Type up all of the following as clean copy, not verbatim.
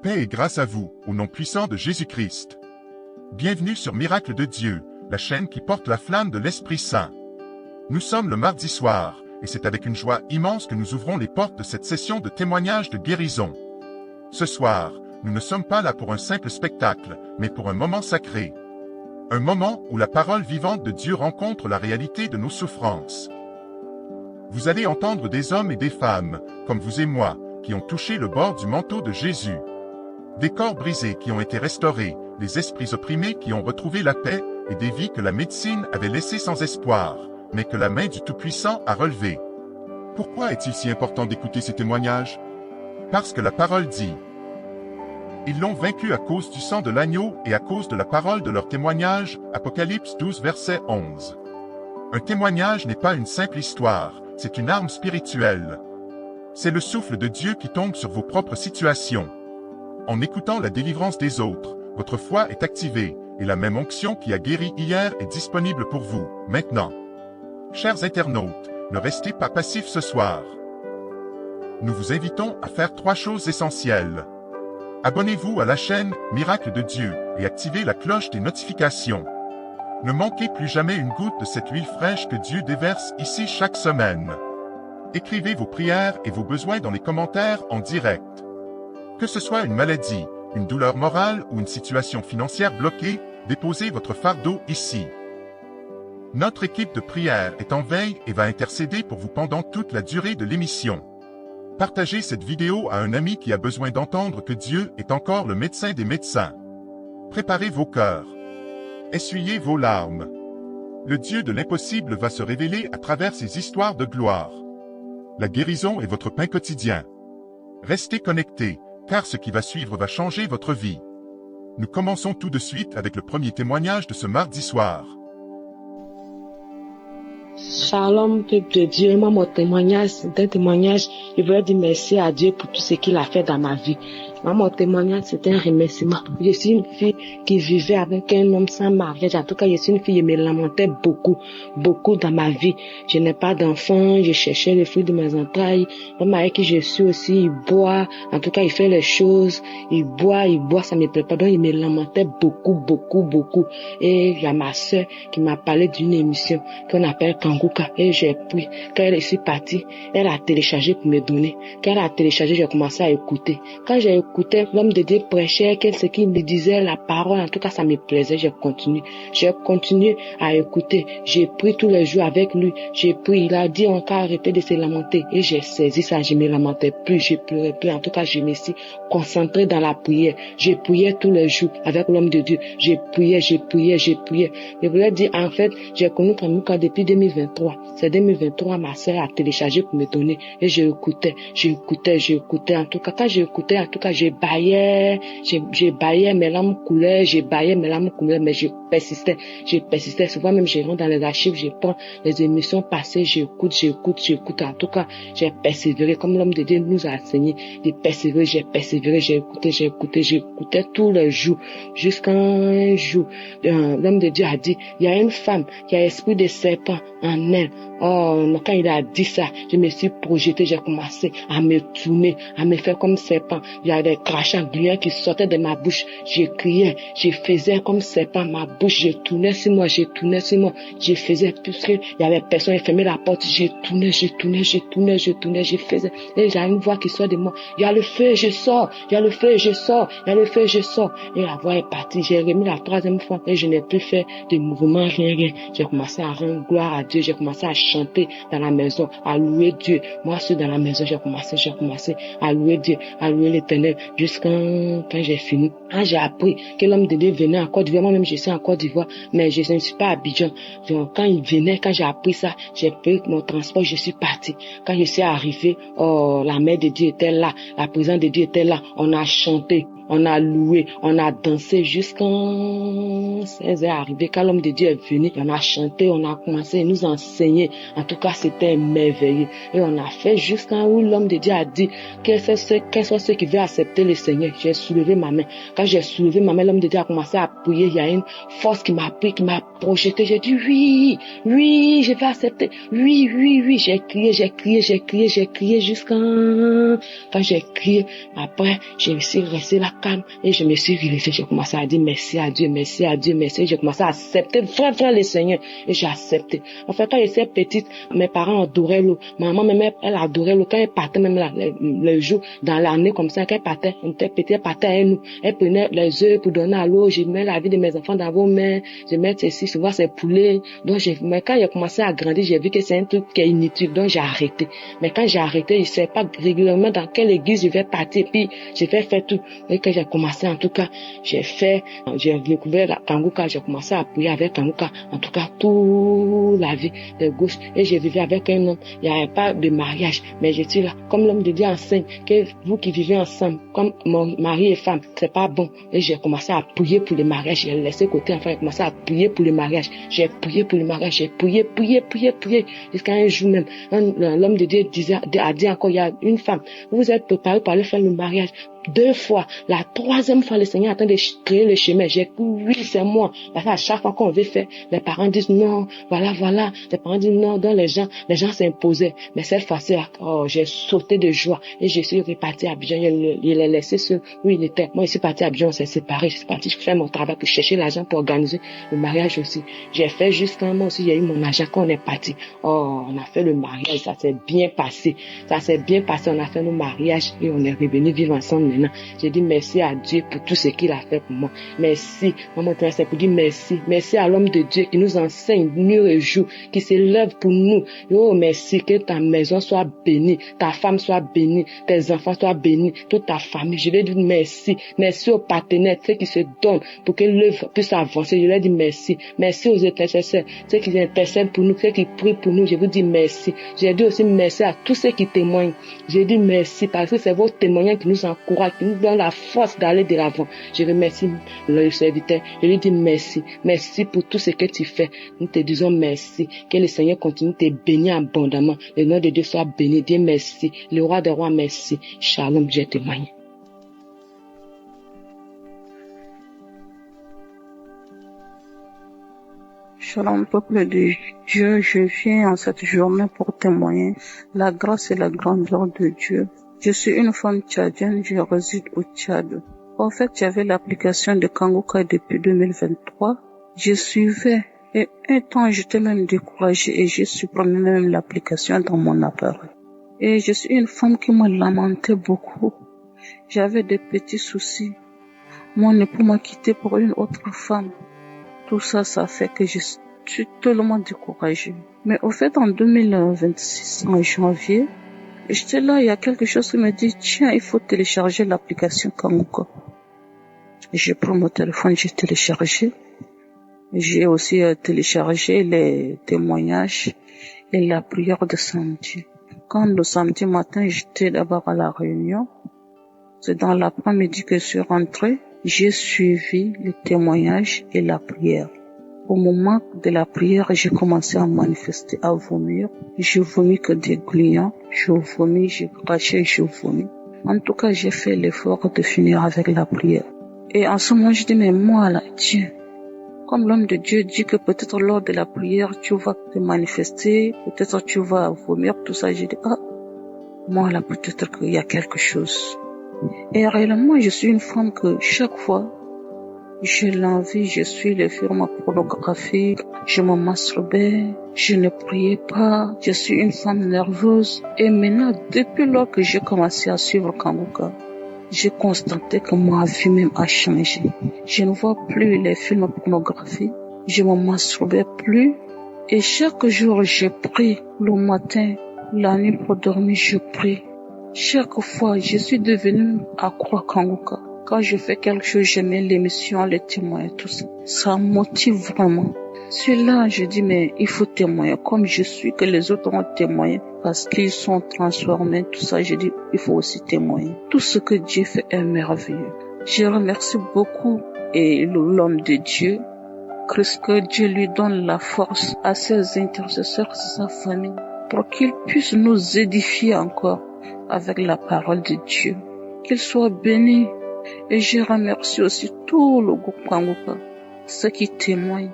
Paix et grâce à vous, au nom puissant de Jésus-Christ. Bienvenue sur Miracle de Dieu, la chaîne qui porte la flamme de l'Esprit Saint. Nous sommes le mardi soir, et c'est avec une joie immense que nous ouvrons les portes de cette session de témoignages de guérison. Ce soir, nous ne sommes pas là pour un simple spectacle, mais pour un moment sacré. Un moment où la parole vivante de Dieu rencontre la réalité de nos souffrances. Vous allez entendre des hommes et des femmes, comme vous et moi, qui ont touché le bord du manteau de Jésus. Des corps brisés qui ont été restaurés, des esprits opprimés qui ont retrouvé la paix, et des vies que la médecine avait laissées sans espoir, mais que la main du Tout-Puissant a relevées. Pourquoi est-il si important d'écouter ces témoignages? Parce que la parole dit: ils l'ont vaincu à cause du sang de l'agneau et à cause de la parole de leur témoignage, Apocalypse 12 verset 11. Un témoignage n'est pas une simple histoire, c'est une arme spirituelle. C'est le souffle de Dieu qui tombe sur vos propres situations. En écoutant la délivrance des autres, votre foi est activée, et la même onction qui a guéri hier est disponible pour vous, maintenant. Chers internautes, ne restez pas passifs ce soir. Nous vous invitons à faire 3 choses essentielles. Abonnez-vous à la chaîne Miracle de Dieu et activez la cloche des notifications. Ne manquez plus jamais une goutte de cette huile fraîche que Dieu déverse ici chaque semaine. Écrivez vos prières et vos besoins dans les commentaires en direct. Que ce soit une maladie, une douleur morale ou une situation financière bloquée, déposez votre fardeau ici. Notre équipe de prière est en veille et va intercéder pour vous pendant toute la durée de l'émission. Partagez cette vidéo à un ami qui a besoin d'entendre que Dieu est encore le médecin des médecins. Préparez vos cœurs. Essuyez vos larmes. Le Dieu de l'impossible va se révéler à travers ces histoires de gloire. La guérison est votre pain quotidien. Restez connectés, car ce qui va suivre va changer votre vie. Nous commençons tout de suite avec le premier témoignage de ce mardi soir. Shalom, peuple de Dieu. Moi, mon témoignage, c'est un témoignage. Je voudrais dire merci à Dieu pour tout ce qu'il a fait dans ma vie. Moi, mon témoignage, c'est un remerciement. Je suis une fille qui vivait avec un homme sans mariage. En tout cas, je suis une fille, je me lamentais beaucoup dans ma vie. Je n'ai pas d'enfant, je cherchais le fruit de mes entrailles. L'homme avec qui je suis aussi, il boit. En tout cas, il fait les choses. Il boit, ça me plaît pas. Donc, il me lamentait beaucoup. Et il y a ma soeur qui m'a parlé d'une émission qu'on appelle Kanguka. Et j'ai pris. Quand elle est partie, elle a téléchargé pour me donner. Quand elle a téléchargé, j'ai commencé à écouter. Quand j'ai écouté l'homme de Dieu prêcher, ce qu'il me disait, la parole, en tout cas, ça me plaisait. J'ai continué à écouter. J'ai prié tous les jours avec lui. J'ai prié. Il a dit encore arrêter de se lamenter. Et j'ai saisi ça. Je me lamentais plus. Je pleurais plus. En tout cas, je me suis concentrée dans la prière. J'ai prié tous les jours avec l'homme de Dieu. J'ai prié. Je voulais dire, en fait, j'ai connu Kanguka depuis 2023. C'est 2023, ma sœur a téléchargé pour me donner. Et j'écoutais. En tout cas, quand j'écoutais, je baillais, mes larmes coulaient, mais je persistais. Souvent même, je rentre dans les archives, je prends les émissions passées, j'écoute. En tout cas, j'ai persévéré, comme l'homme de Dieu nous a enseigné de persévérer. J'ai persévéré, j'écoutais tous les jours, jusqu'à un jour, l'homme de Dieu a dit, il y a une femme qui a l'esprit de serpent en elle. Oh, quand il a dit ça, je me suis projetée, j'ai commencé à me tourner, à me faire comme serpent. Il y a des crachats gluants qui sortaient de ma bouche. Je criais, je faisais comme serpent, ma bouche, je tournais sur moi. Je faisais, puisque il y avait personne, qui fermait la porte, je tournais, je faisais. Et j'ai une voix qui sort de moi. Il y a le feu, je sors. Et la voix est partie. J'ai remis la 3e fois et je n'ai plus fait de mouvement, rien. J'ai commencé à rendre gloire à Dieu. J'ai commencé à chanter dans la maison, à louer Dieu. Moi, je suis dans la maison, j'ai commencé à louer Dieu, à louer l'Éternel, jusqu'à quand j'ai fini. Quand j'ai appris que l'homme de Dieu venait en Côte d'Ivoire, moi-même je suis en Côte d'Ivoire, mais je ne suis pas à Abidjan. Donc, quand il venait, quand j'ai appris ça, j'ai pris mon transport, je suis parti. Quand je suis arrivé, oh, la main de Dieu était là, la présence de Dieu était là, on a chanté. on a loué, on a dansé jusqu'à 16h arrivé. Quand l'homme de Dieu est venu, on a chanté, on a commencé à nous enseigner. En tout cas, c'était merveilleux. Et on a fait jusqu'à où l'homme de Dieu a dit quels sont ceux qui veulent accepter le Seigneur. J'ai soulevé ma main. Quand j'ai soulevé ma main, l'homme de Dieu a commencé à prier. Il y a une force qui m'a pris, qui m'a projeté. J'ai dit oui, je vais accepter. Oui. J'ai crié jusqu'à... Quand j'ai crié, après, je me suis resté la calme et je me suis relevée. J'ai commencé à dire merci à Dieu. J'ai commencé à accepter vraiment le Seigneur et j'ai accepté. En fait, quand j'étais petite, mes parents adoraient l'eau. Maman, même, elle adorait l'eau. Quand elle partait, même le jour, dans l'année comme ça, quand elle partait, on était petite, elle partait avec nous. Elle prenait les œufs pour donner à l'eau. Je mets la vie de mes enfants dans vos mains. Je mets ceci, souvent c'est poulets. Donc, mais quand j'ai commencé à grandir, j'ai vu que c'est un truc qui est inutile. Donc, j'ai arrêté. Mais quand j'ai arrêté, je ne sais pas régulièrement dans quelle église je vais partir. Puis, je vais faire tout. Et quand j'ai commencé, en tout cas, j'ai découvert la Kanguka. J'ai commencé à prier avec Kanguka. En tout cas, toute la vie de gauche. Et je vivais avec un homme. Il n'y avait pas de mariage. Mais je suis là. Comme l'homme de Dieu enseigne, que vous qui vivez ensemble, comme mon mari et femme, c'est pas bon. Et j'ai commencé à prier pour le mariage. J'ai laissé côté enfant. J'ai commencé à prier pour le mariage. J'ai prié pour le mariage. J'ai prié. Jusqu'à un jour même, l'homme de Dieu a dit encore, il y a une femme. Vous êtes préparés pour aller faire le mariage. 2 fois. La 3e fois, le Seigneur est en train de créer le chemin. J'ai dit, oui, c'est moi. Parce qu'à chaque fois qu'on veut faire, les parents disent non, voilà. Les parents disent non, donc les gens s'imposaient. Mais cette fois-ci, j'ai sauté de joie et je suis reparti à Abidjan. Il l'ai laissé seul où il était. Moi, je suis parti à Abidjan, on s'est séparés. Je suis parti faire mon travail pour chercher l'argent pour organiser le mariage aussi. J'ai fait jusqu'à moi aussi, il y a eu mon argent quand on est parti. On a fait le mariage, ça s'est bien passé. On a fait nos mariages et on est revenu vivre ensemble. Maintenant, j'ai dit merci à Dieu pour tout ce qu'il a fait pour moi. Merci. Maman, c'est pour dire merci. Merci à l'homme de Dieu qui nous enseigne nuit et jour, qui s'élève pour nous. Oh, merci que ta maison soit bénie, ta femme soit bénie, tes enfants soient bénis, toute ta famille. Je vais dire merci. Merci aux partenaires, ceux qui se donnent pour que l'œuvre puisse avancer. Je leur dis merci. Merci aux intercesseurs, ceux qui intercèdent pour nous, ceux qui prient pour nous. Je vous dis merci. J'ai dit aussi merci à tous ceux qui témoignent. J'ai dit merci parce que c'est vos témoignages qui nous encouragent, qui nous donnent la force d'aller de l'avant. Je remercie le serviteur. Je lui dis merci. Merci pour tout ce que tu fais. Nous te disons merci. Que le Seigneur continue de te bénir abondamment. Le nom de Dieu soit béni. Dieu merci. Le roi des rois merci. Shalom, je témoigne. Shalom, peuple de Dieu, je viens en cette journée pour témoigner la grâce et la grandeur de Dieu. Je suis une femme tchadienne, je réside au Tchad. En fait, j'avais l'application de Kanguka depuis 2023. Je suivais et un temps j'étais même découragée et j'ai supprimé même l'application dans mon appareil. Et je suis une femme qui me lamentait beaucoup. J'avais des petits soucis. Mon époux m'a quitté pour une autre femme. Tout ça, ça fait que je suis tellement découragée. Mais au fait, en 2026, en janvier, j'étais là, il y a quelque chose qui me dit, tiens, il faut télécharger l'application Kanguka. J'ai pris mon téléphone, j'ai téléchargé. J'ai aussi téléchargé les témoignages et la prière de samedi. Quand le samedi matin, j'étais d'abord à la réunion, c'est dans l'après-midi que je suis rentrée. J'ai suivi les témoignages et la prière. Au moment de la prière, j'ai commencé à manifester, à vomir. Je vomis que des gluants. Je vomis, j'ai craché, je vomis. En tout cas, j'ai fait l'effort de finir avec la prière. Et en ce moment, je dis, mais moi là, tiens, comme l'homme de Dieu dit que peut-être lors de la prière, tu vas te manifester, peut-être tu vas vomir, tout ça, j'ai dit, moi là, peut-être qu'il y a quelque chose. Et réellement, je suis une femme que chaque fois, j'ai l'envie, je suis les films pornographiques, je me masturbais, je ne priais pas, je suis une femme nerveuse. Et maintenant, depuis lors que j'ai commencé à suivre Kanguka, j'ai constaté que ma vie même a changé. Je ne vois plus les films pornographiques, je me masturbais plus. Et chaque jour, je prie le matin, la nuit pour dormir, je prie. Chaque fois, je suis devenue accro à Kanguka. Quand je fais quelque chose, je mets l'émission, les témoins, tout ça. Ça me motive vraiment. Celui-là, je dis, mais il faut témoigner. Comme je suis, que les autres ont témoigné, parce qu'ils sont transformés, tout ça, je dis, il faut aussi témoigner. Tout ce que Dieu fait est merveilleux. Je remercie beaucoup et l'homme de Dieu, que Dieu lui donne la force à ses intercesseurs, à sa famille, pour qu'ils puissent nous édifier encore avec la parole de Dieu. Qu'ils soient bénis. Et je remercie aussi tout le groupe Kanguka, ceux qui témoignent.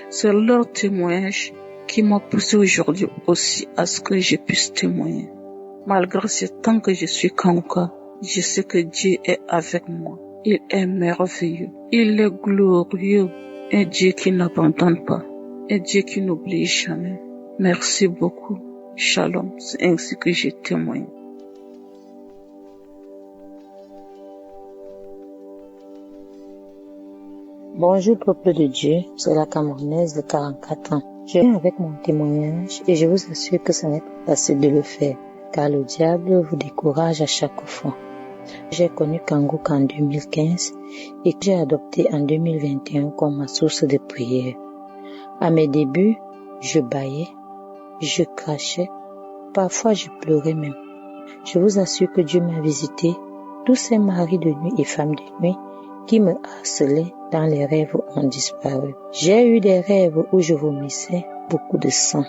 C'est leur témoignage qui m'a poussé aujourd'hui aussi à ce que je puisse témoigner. Malgré ce temps que je suis Kanguka, je sais que Dieu est avec moi. Il est merveilleux. Il est glorieux. Un Dieu qui n'abandonne pas. Un Dieu qui n'oublie jamais. Merci beaucoup. Shalom. C'est ainsi que je témoigne. Bonjour peuple de Dieu, c'est la Camerounaise de 44 ans. Je viens avec mon témoignage et je vous assure que ce n'est pas facile de le faire, car le diable vous décourage à chaque fois. J'ai connu Kanguka en 2015 et que j'ai adopté en 2021 comme ma source de prière. À mes débuts, je bâillais, je crachais, parfois je pleurais même. Je vous assure que Dieu m'a visité, tous ces maris de nuit et femmes de nuit qui me harcelaient dans les rêves ont disparu. J'ai eu des rêves où je vomissais beaucoup de sang.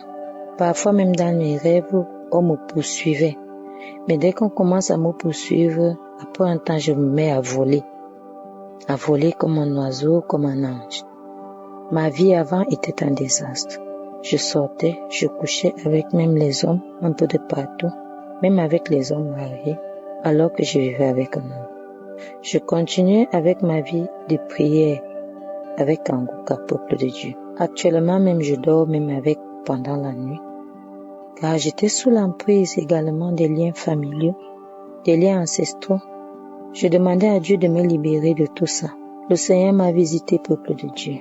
Parfois même dans mes rêves, on me poursuivait. Mais dès qu'on commence à me poursuivre, après un temps, je me mets à voler comme un oiseau, comme un ange. Ma vie avant était un désastre. Je sortais, je couchais avec même les hommes, un peu de partout, même avec les hommes mariés, alors que je vivais avec un homme. Je continuais avec ma vie de prière, avec Kanguka, peuple de Dieu. Actuellement même, je dors même avec pendant la nuit, car j'étais sous l'emprise également des liens familiaux, des liens ancestraux. Je demandais à Dieu de me libérer de tout ça. Le Seigneur m'a visité, peuple de Dieu.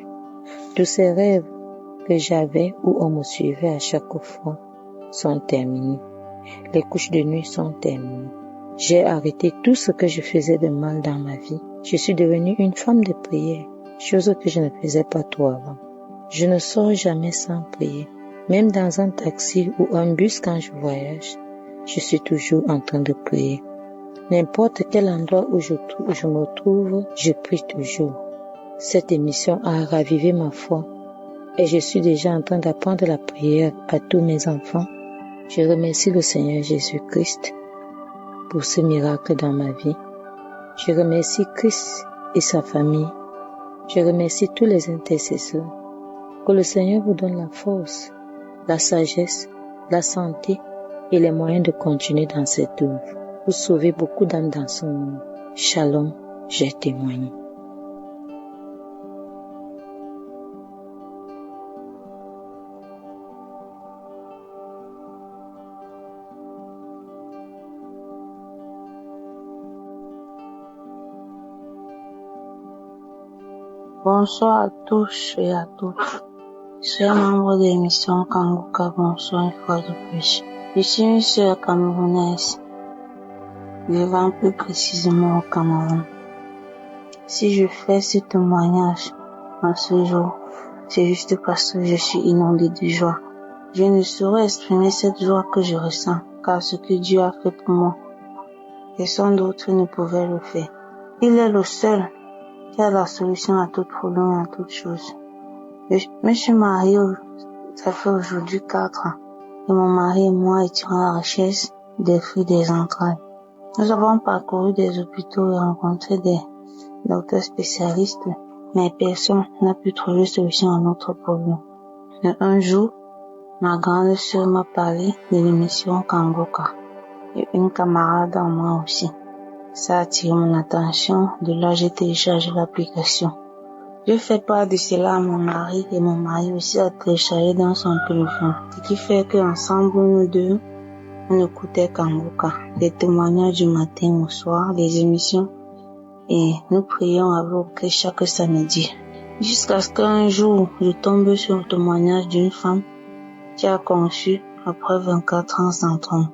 Tous ces rêves que j'avais où on me suivait à chaque fois sont terminés. Les couches de nuit sont terminées. J'ai arrêté tout ce que je faisais de mal dans ma vie. Je suis devenue une femme de prière, chose que je ne faisais pas trop avant. Je ne sors jamais sans prier. Même dans un taxi ou un bus quand je voyage, je suis toujours en train de prier. N'importe quel endroit où je me trouve, je prie toujours. Cette émission a ravivé ma foi et je suis déjà en train d'apprendre la prière à tous mes enfants. Je remercie le Seigneur Jésus-Christ pour ce miracle dans ma vie. Je remercie Christ et sa famille. Je remercie tous les intercesseurs. Que le Seigneur vous donne la force, la sagesse, la santé et les moyens de continuer dans cette œuvre. Vous sauvez beaucoup d'âmes dans ce monde. Shalom, j'ai témoigné. Bonsoir à tous et à toutes. Je suis un membre de l'émission Kanguka. Bonsoir une fois de plus. Je suis une sœur camerounaise, vivant plus précisément au Cameroun. Si je fais ce témoignage en ce jour, c'est juste parce que je suis inondée de joie. Je ne saurais exprimer cette joie que je ressens, car ce que Dieu a fait pour moi, personne d'autre ne pouvait le faire. Il est le seul qui a la solution à tout problème et à toute chose. Je me suis mariée, ça fait aujourd'hui 4 ans. Et mon mari et moi étions à la recherche des fruits des entrailles. Nous avons parcouru des hôpitaux et rencontré des docteurs spécialistes, mais personne n'a pu trouver solution à notre problème. Et un jour, ma grande sœur m'a parlé de l'émission Kanguka et une camarade en moi aussi. Ça a attiré mon attention, de là j'ai téléchargé l'application. Je fais part de cela à mon mari et mon mari aussi a téléchargé dans son téléphone. Ce qui fait qu'ensemble nous deux, on écoutait Kanguka, les témoignages du matin au soir, les émissions et nous prions avec chaque samedi. Jusqu'à ce qu'un jour, je tombe sur le témoignage d'une femme qui a conçu après 24 ans sans trompe.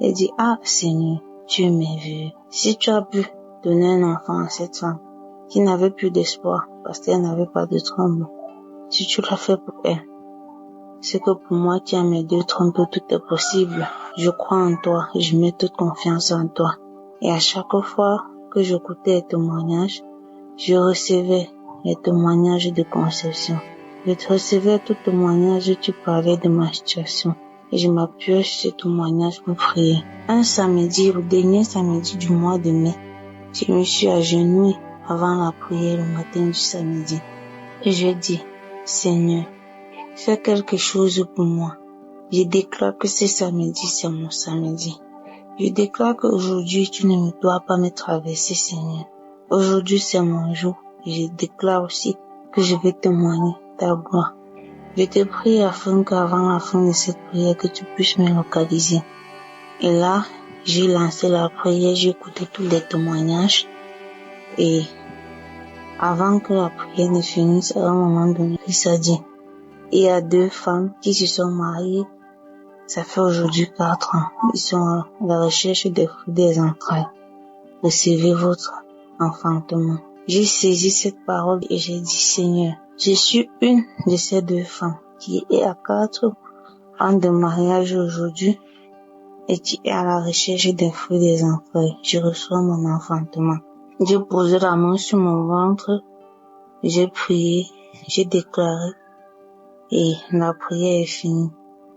Elle dit, ah Seigneur, Dieu merveilleux, si tu as pu donner un enfant à cette femme qui n'avait plus d'espoir parce qu'elle n'avait pas de trompe, si tu l'as fait pour elle, c'est que pour moi qui ai mes 2 trompes, tout est possible. Je crois en toi, je mets toute confiance en toi. Et à chaque fois que j'écoutais les témoignages, je recevais les témoignages de conception. Je recevais tout témoignage où tu parlais de ma situation. Et je m'appuyais sur ce témoignage pour prier. Un samedi, le dernier samedi du mois de mai, je me suis agenouillée avant la prière le matin du samedi. Et je dis, Seigneur, fais quelque chose pour moi. Je déclare que ce samedi, c'est mon samedi. Je déclare qu'aujourd'hui, tu ne dois pas me traverser, Seigneur. Aujourd'hui, c'est mon jour. Et je déclare aussi que je vais témoigner ta gloire. Je te prie afin qu'avant la fin de cette prière, que tu puisses me localiser. Et là, j'ai lancé la prière, j'ai écouté tous les témoignages. Et avant que la prière ne finisse, à un moment donné, il s'est dit, il y a 2 femmes qui se sont mariées. Ça fait aujourd'hui 4 ans. Ils sont à la recherche des fruits des entrailles. Recevez votre enfantement. J'ai saisi cette parole et j'ai dit, Seigneur, je suis une de ces 2 femmes qui est à 4 ans de mariage aujourd'hui et qui est à la recherche des fruits des entrailles. Je reçois mon enfantement. J'ai posé la main sur mon ventre, j'ai prié, j'ai déclaré et la prière est finie.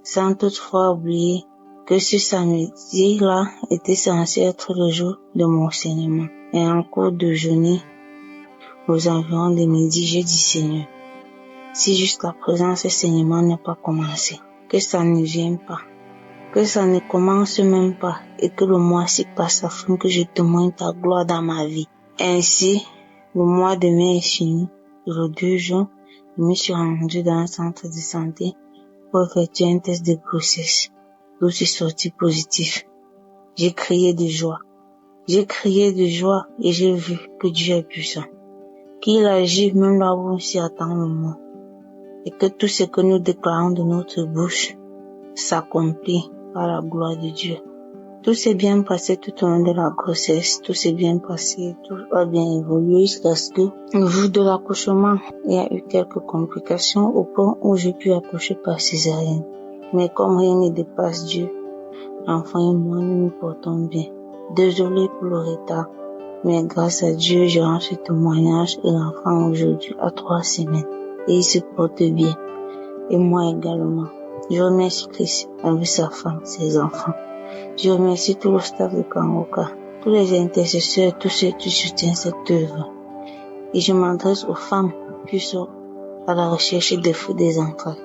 Sans toutefois oublier que ce samedi-là était censé être le jour de mon saignement. Et en cours de journée, aux environs de midi, j'ai dit Seigneur, si jusqu'à présent ce saignement n'a pas commencé, que ça ne vienne pas, que ça ne commence même pas et que le mois-ci passe afin que je témoigne ta gloire dans ma vie. Ainsi, le mois de mai est fini. Le 2 juin, je me suis rendue dans un centre de santé pour effectuer un test de grossesse, d'où c'est sorti positif. J'ai crié de joie. J'ai crié de joie et j'ai vu que Dieu est puissant, qu'il agit même là où on s'y attend le moins, et que tout ce que nous déclarons de notre bouche s'accomplit par la gloire de Dieu. Tout s'est bien passé tout au long de la grossesse, tout s'est bien passé, tout a bien évolué jusqu'à ce que, le jour de l'accouchement, il y a eu quelques complications au point où j'ai pu accoucher par césarienne. Mais comme rien ne dépasse Dieu, l'enfant et moi, nous nous portons bien. Désolé pour le retard, mais grâce à Dieu, je rends ce témoignage et l'enfant aujourd'hui a 3 semaines et il se porte bien. Et moi également. Je remercie Christ avec sa femme, ses enfants. Je remercie tout le staff de Kangoka, tous les intercesseurs, tous ceux qui soutiennent cette œuvre. Et je m'adresse aux femmes qui sont à la recherche des fruits des entrailles,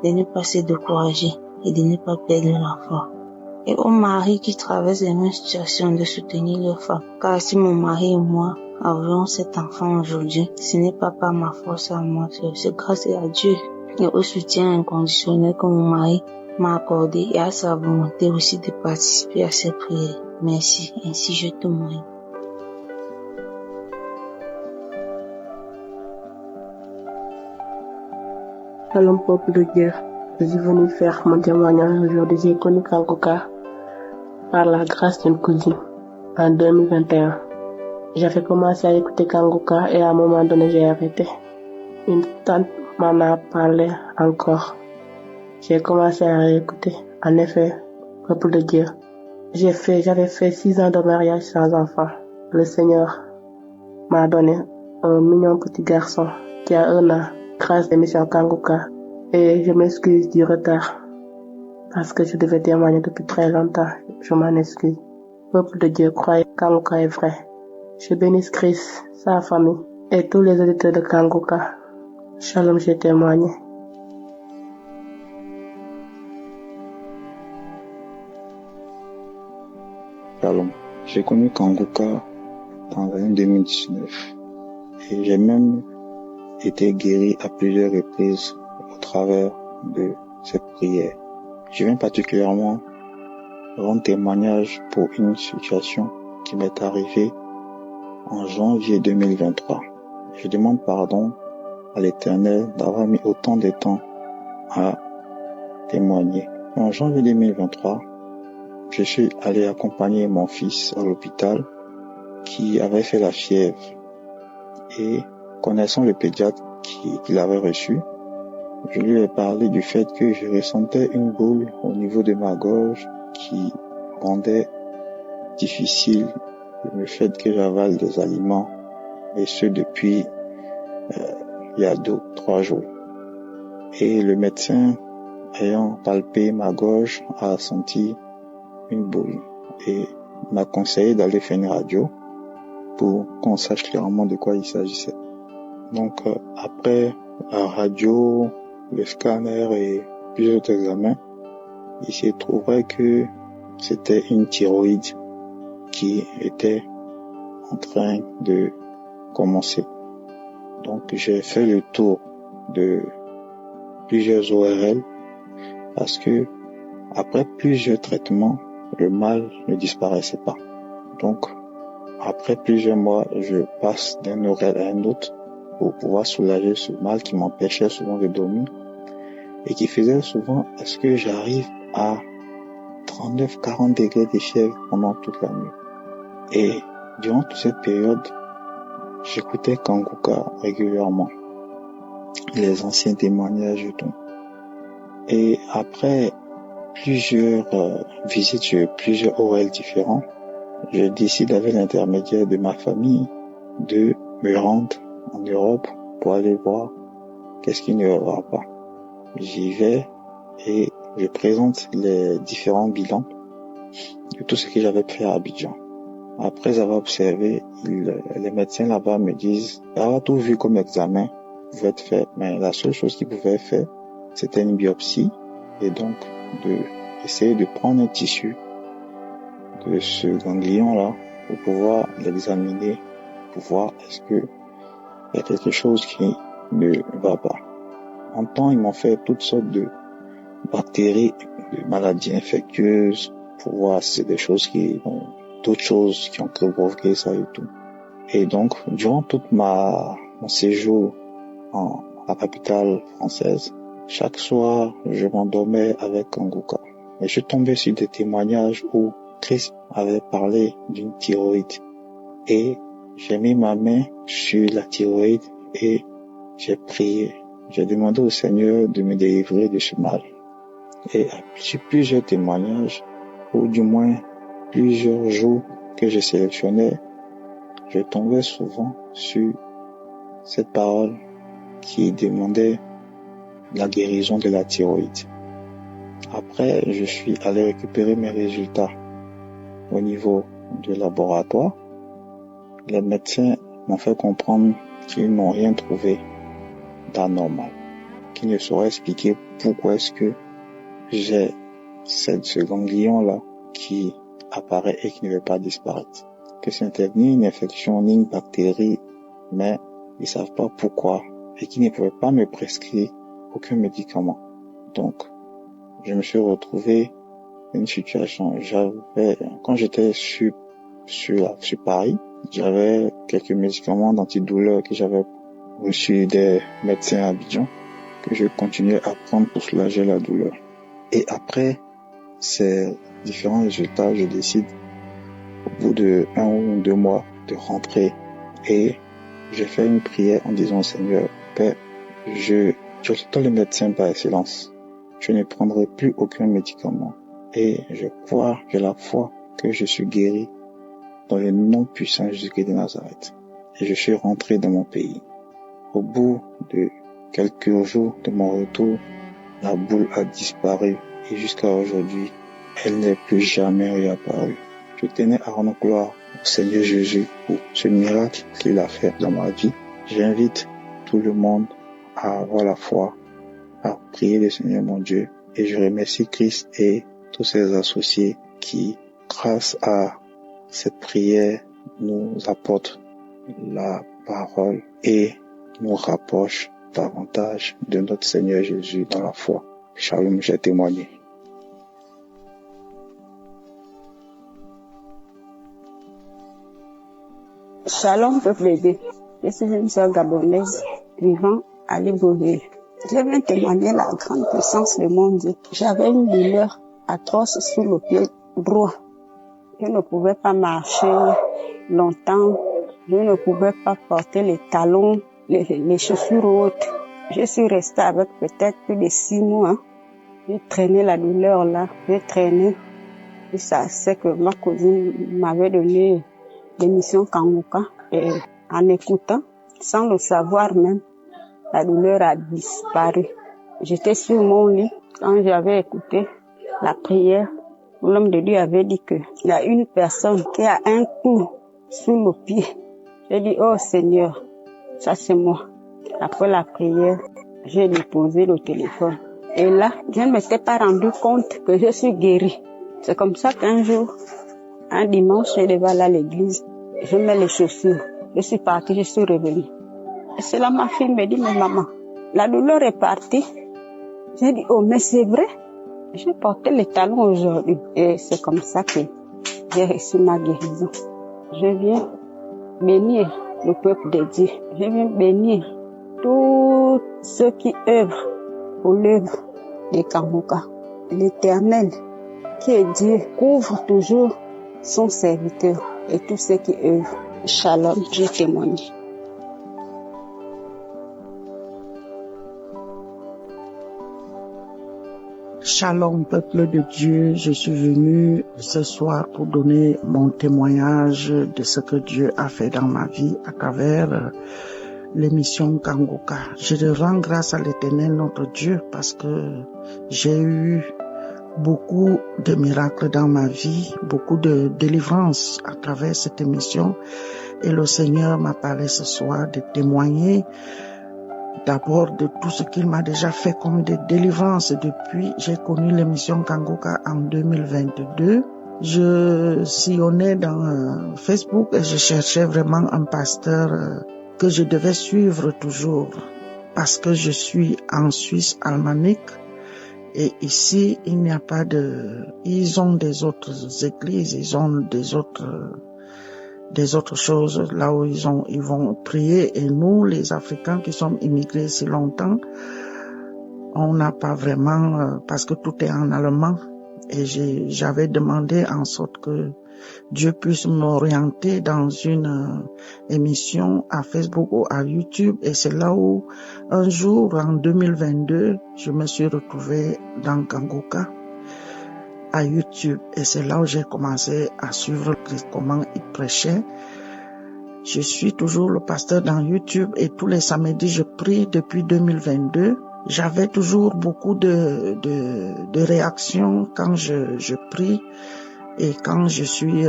de ne pas se décourager et de ne pas perdre la foi. Et aux maris qui traversent les mêmes situations, de soutenir leurs femmes. Car si mon mari et moi avons cet enfant aujourd'hui, ce n'est pas par ma force à moi, c'est grâce à Dieu et au soutien inconditionnel que mon mari m'a accordé et à sa volonté aussi de participer à cette prière. Merci, ainsi je témoigne. Shalom peuple de Dieu, je suis venu faire mon témoignage aujourd'hui. J'ai connu Kangoka par la grâce d'une cousine en 2021. J'avais commencé à écouter Kangoka et à un moment donné j'ai arrêté. Une tante m'en a parlé encore. J'ai commencé à réécouter. En effet, peuple de Dieu, j'avais fait 6 ans de mariage sans enfant. Le Seigneur m'a donné un mignon petit garçon qui a 1 an grâce à l'émission Kangoka. Et je m'excuse du retard parce que je devais témoigner depuis très longtemps. Je m'en excuse. Peuple de Dieu, croyez Kangoka est vrai. Je bénis Christ, sa famille et tous les auditeurs de Kangoka. Shalom, j'ai témoigné. Shalom. J'ai connu Kangoka en 2019 et j'ai même été guéri à plusieurs reprises au travers de cette prière. Je viens particulièrement rendre témoignage pour une situation qui m'est arrivée en janvier 2023. Je demande pardon à l'Éternel d'avoir mis autant de temps à témoigner. En janvier 2023, je suis allé accompagner mon fils à l'hôpital qui avait fait la fièvre. Et connaissant le pédiatre qu'il avait reçu, je lui ai parlé du fait que je ressentais une boule au niveau de ma gorge qui rendait difficile le fait que j'avale des aliments, et ce depuis il y a 2 ou 3 jours. Et le médecin, ayant palpé ma gorge, a senti une boule et m'a conseillé d'aller faire une radio pour qu'on sache clairement de quoi il s'agissait. Donc après la radio, le scanner et plusieurs autres examens, il se trouverait que c'était une thyroïde qui était en train de commencer. Donc j'ai fait le tour de plusieurs ORL parce que après plusieurs traitements, le mal ne disparaissait pas. Donc après plusieurs mois, je passe d'un ORL à un autre pour pouvoir soulager ce mal qui m'empêchait souvent de dormir et qui faisait souvent à ce que j'arrive à 39-40 degrés de fièvre pendant toute la nuit. Et durant toute cette période, j'écoutais Kanguka régulièrement, les anciens témoignages et tout. Et après plusieurs visites sur plusieurs ORL différents, je décide avec l'intermédiaire de ma famille de me rendre en Europe pour aller voir qu'est-ce qui ne va pas. J'y vais et je présente les différents bilans de tout ce que j'avais fait à Abidjan. Après avoir observé, les médecins là-bas me disent avoir tout vu comme examen pouvait être fait, mais la seule chose qu'ils pouvaient faire, c'était une biopsie et donc essayer de prendre un tissu de ce ganglion-là pour pouvoir l'examiner, pour voir est-ce que il y a quelque chose qui ne va pas. En temps, ils m'ont fait toutes sortes de bactéries, de maladies infectieuses, pour voir si c'est des choses d'autres choses qui ont provoqué ça et tout. Et donc, durant tout mon séjour en la capitale française, chaque soir, je m'endormais avec Kanguka. Et je tombais sur des témoignages où Christ avait parlé d'une thyroïde. Et j'ai mis ma main sur la thyroïde et j'ai prié. J'ai demandé au Seigneur de me délivrer de ce mal. Et sur plusieurs témoignages, ou du moins plusieurs jours que je sélectionnais, je tombais souvent sur cette parole qui demandait la guérison de la thyroïde. Après, je suis allé récupérer mes résultats au niveau du laboratoire. Les médecins m'ont fait comprendre qu'ils n'ont rien trouvé d'anormal, qu'ils ne sauraient expliquer pourquoi est-ce que j'ai ce ganglion-là qui apparaît et qui ne veut pas disparaître. Que ce n'était ni une infection, ni une bactérie, mais ils savent pas pourquoi et qu'ils ne pouvaient pas me prescrire aucun médicament. Donc, je me suis retrouvé dans une situation. Quand j'étais sur Paris, j'avais quelques médicaments d'antidouleur que j'avais reçus des médecins à Abidjan, que je continuais à prendre pour soulager la douleur. Et après ces différents résultats, je décide, au bout de 1 ou 2 mois, de rentrer. Et j'ai fait une prière en disant au Seigneur, Père, je suis le médecin par excellence. Je ne prendrai plus aucun médicament. Et je crois, j'ai la foi que je suis guéri dans le nom puissant de Jésus-Christ de Nazareth. Et je suis rentré dans mon pays. Au bout de quelques jours de mon retour, la boule a disparu et jusqu'à aujourd'hui, elle n'est plus jamais réapparue. Je tenais à rendre gloire au Seigneur Jésus pour ce miracle qu'il a fait dans ma vie. J'invite tout le monde à avoir la foi, à prier le Seigneur mon Dieu. Et je remercie Christ et tous ses associés qui, grâce à cette prière, nous apportent la parole et nous rapprochent davantage de notre Seigneur Jésus dans la foi. Shalom, j'ai témoigné. Shalom, peuple de Dieu. Je suis une sœur gabonaise vivant à Libreville. Je viens témoigner la grande puissance de mon Dieu. J'avais une douleur atroce sur le pied droit. Je ne pouvais pas marcher longtemps. Je ne pouvais pas porter les talons, les chaussures hautes. Je suis restée avec peut-être plus de 6 mois. J'ai traîné la douleur là. J'ai traîné. Et ça, c'est que ma cousine m'avait donné l'émission Kanguka et en écoutant, sans le savoir même, la douleur a disparu. J'étais sur mon lit quand j'avais écouté la prière. L'homme de Dieu avait dit qu'il y a une personne qui a un coup sous le pied. J'ai dit, oh Seigneur, ça c'est moi. Après la prière, j'ai déposé le téléphone. Et là, je ne m'étais pas rendu compte que je suis guérie. C'est comme ça qu'un jour, un dimanche, je devais aller à l'église. Je mets les chaussures. Je suis partie, je suis revenue. Et c'est là ma fille me dit, mais maman, la douleur est partie. J'ai dit, oh, mais c'est vrai. J'ai porté les talons aujourd'hui. Et c'est comme ça que j'ai reçu ma guérison. Je viens bénir le peuple de Dieu. Je viens bénir tous ceux qui œuvrent pour l'œuvre de Kanguka. L'Éternel, qui est Dieu, couvre toujours son serviteur et tous ceux qui œuvrent. Shalom, je témoigne. Shalom, peuple de Dieu, je suis venu ce soir pour donner mon témoignage de ce que Dieu a fait dans ma vie à travers l'émission Kanguka. Je rends grâce à l'Éternel notre Dieu parce que j'ai eu beaucoup de miracles dans ma vie, beaucoup de délivrance à travers cette émission et le Seigneur m'a parlé ce soir de témoigner d'abord de tout ce qu'il m'a déjà fait comme des délivrances depuis. J'ai connu l'émission Kanguka en 2022. Je sillonnais dans Facebook et je cherchais vraiment un pasteur que je devais suivre toujours parce que je suis en Suisse alémanique et ici il n'y a pas de... Ils ont des autres églises, ils ont des autres choses là où ils vont prier et nous les Africains qui sommes immigrés si longtemps on n'a pas vraiment parce que tout est en allemand et j'avais demandé en sorte que Dieu puisse m'orienter dans une émission à Facebook ou à YouTube et c'est là où un jour en 2022 je me suis retrouvée dans Kanguka à YouTube et c'est là où j'ai commencé à suivre comment il prêchait. Je suis toujours le pasteur dans YouTube et tous les samedis je prie depuis 2022. J'avais toujours beaucoup de réactions quand je prie et quand je suis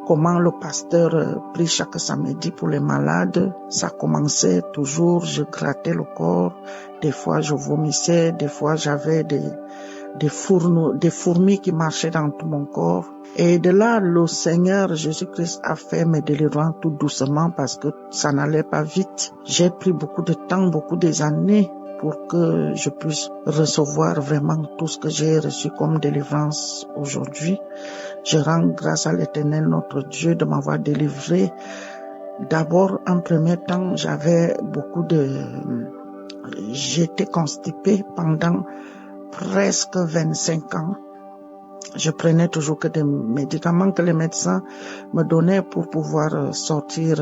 comment le pasteur prie chaque samedi pour les malades. Ça commençait toujours, je grattais le corps, des fois je vomissais, des fois j'avais des fourmis qui marchaient dans tout mon corps. Et de là, le Seigneur Jésus-Christ a fait mes délivrances tout doucement parce que ça n'allait pas vite. J'ai pris beaucoup de temps, beaucoup des années pour que je puisse recevoir vraiment tout ce que j'ai reçu comme délivrance aujourd'hui. Je rends grâce à l'Éternel notre Dieu de m'avoir délivré. D'abord, en premier temps, j'étais constipée pendant presque 25 ans. Je prenais toujours que des médicaments que les médecins me donnaient pour pouvoir sortir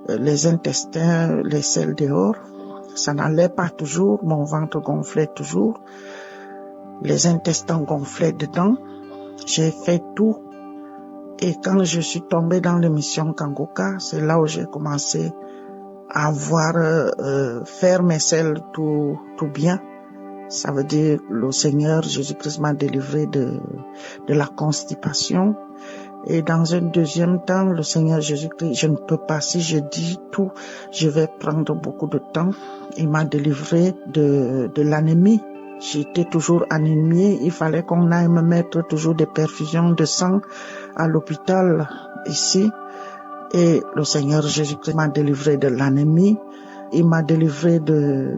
les intestins, les selles dehors. Ça n'allait pas toujours, mon ventre gonflait toujours, les intestins gonflaient dedans. J'ai fait tout et quand je suis tombée dans l'émission Kanguka, c'est là où j'ai commencé à faire mes selles tout bien. Ça veut dire le Seigneur Jésus-Christ m'a délivré de la constipation. Et dans un deuxième temps, le Seigneur Jésus-Christ, je ne peux pas, si je dis tout, je vais prendre beaucoup de temps. Il m'a délivré de l'anémie. J'étais toujours anémiée. Il fallait qu'on aille me mettre toujours des perfusions de sang à l'hôpital ici. Et le Seigneur Jésus-Christ m'a délivré de l'anémie. Il m'a délivré de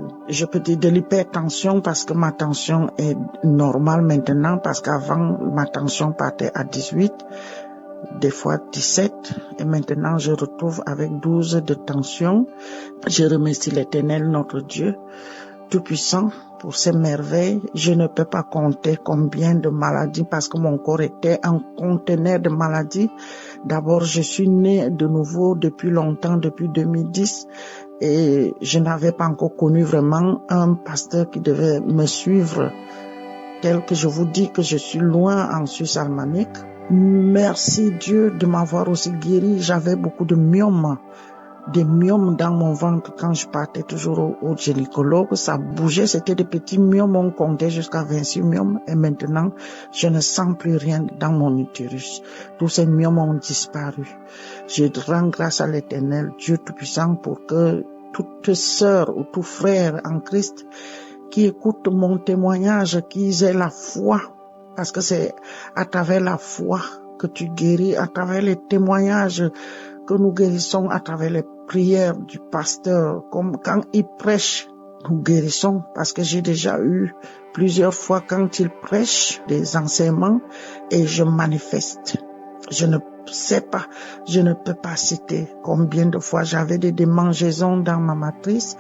l'hypertension parce que ma tension est normale maintenant parce qu'avant ma tension partait à 18, des fois 17 et maintenant je retrouve avec 12 de tension. Je remercie l'Éternel notre Dieu Tout-Puissant pour ces merveilles. Je ne peux pas compter combien de maladies parce que mon corps était un conteneur de maladies. D'abord, je suis née de nouveau depuis longtemps, depuis 2010. Et je n'avais pas encore connu vraiment un pasteur qui devait me suivre, tel que je vous dis que je suis loin en Suisse alémanique. Merci Dieu de m'avoir aussi guéri. J'avais beaucoup de myomes. Des myomes dans mon ventre quand je partais toujours au gynécologue. Ça bougeait, c'était des petits myomes, on comptait jusqu'à 26 myomes. Et maintenant, je ne sens plus rien dans mon utérus. Tous ces myomes ont disparu. Je rends grâce à l'Éternel, Dieu Tout-Puissant, pour que toute sœur ou tout frère en Christ qui écoute mon témoignage, qu'ils aient la foi, parce que c'est à travers la foi que tu guéris, à travers les témoignages que nous guérissons, à travers les prières du pasteur, comme quand il prêche, nous guérissons, parce que j'ai déjà eu plusieurs fois quand il prêche des enseignements et je manifeste. Je ne sais pas, je ne peux pas citer combien de fois j'avais des démangeaisons dans ma matrice.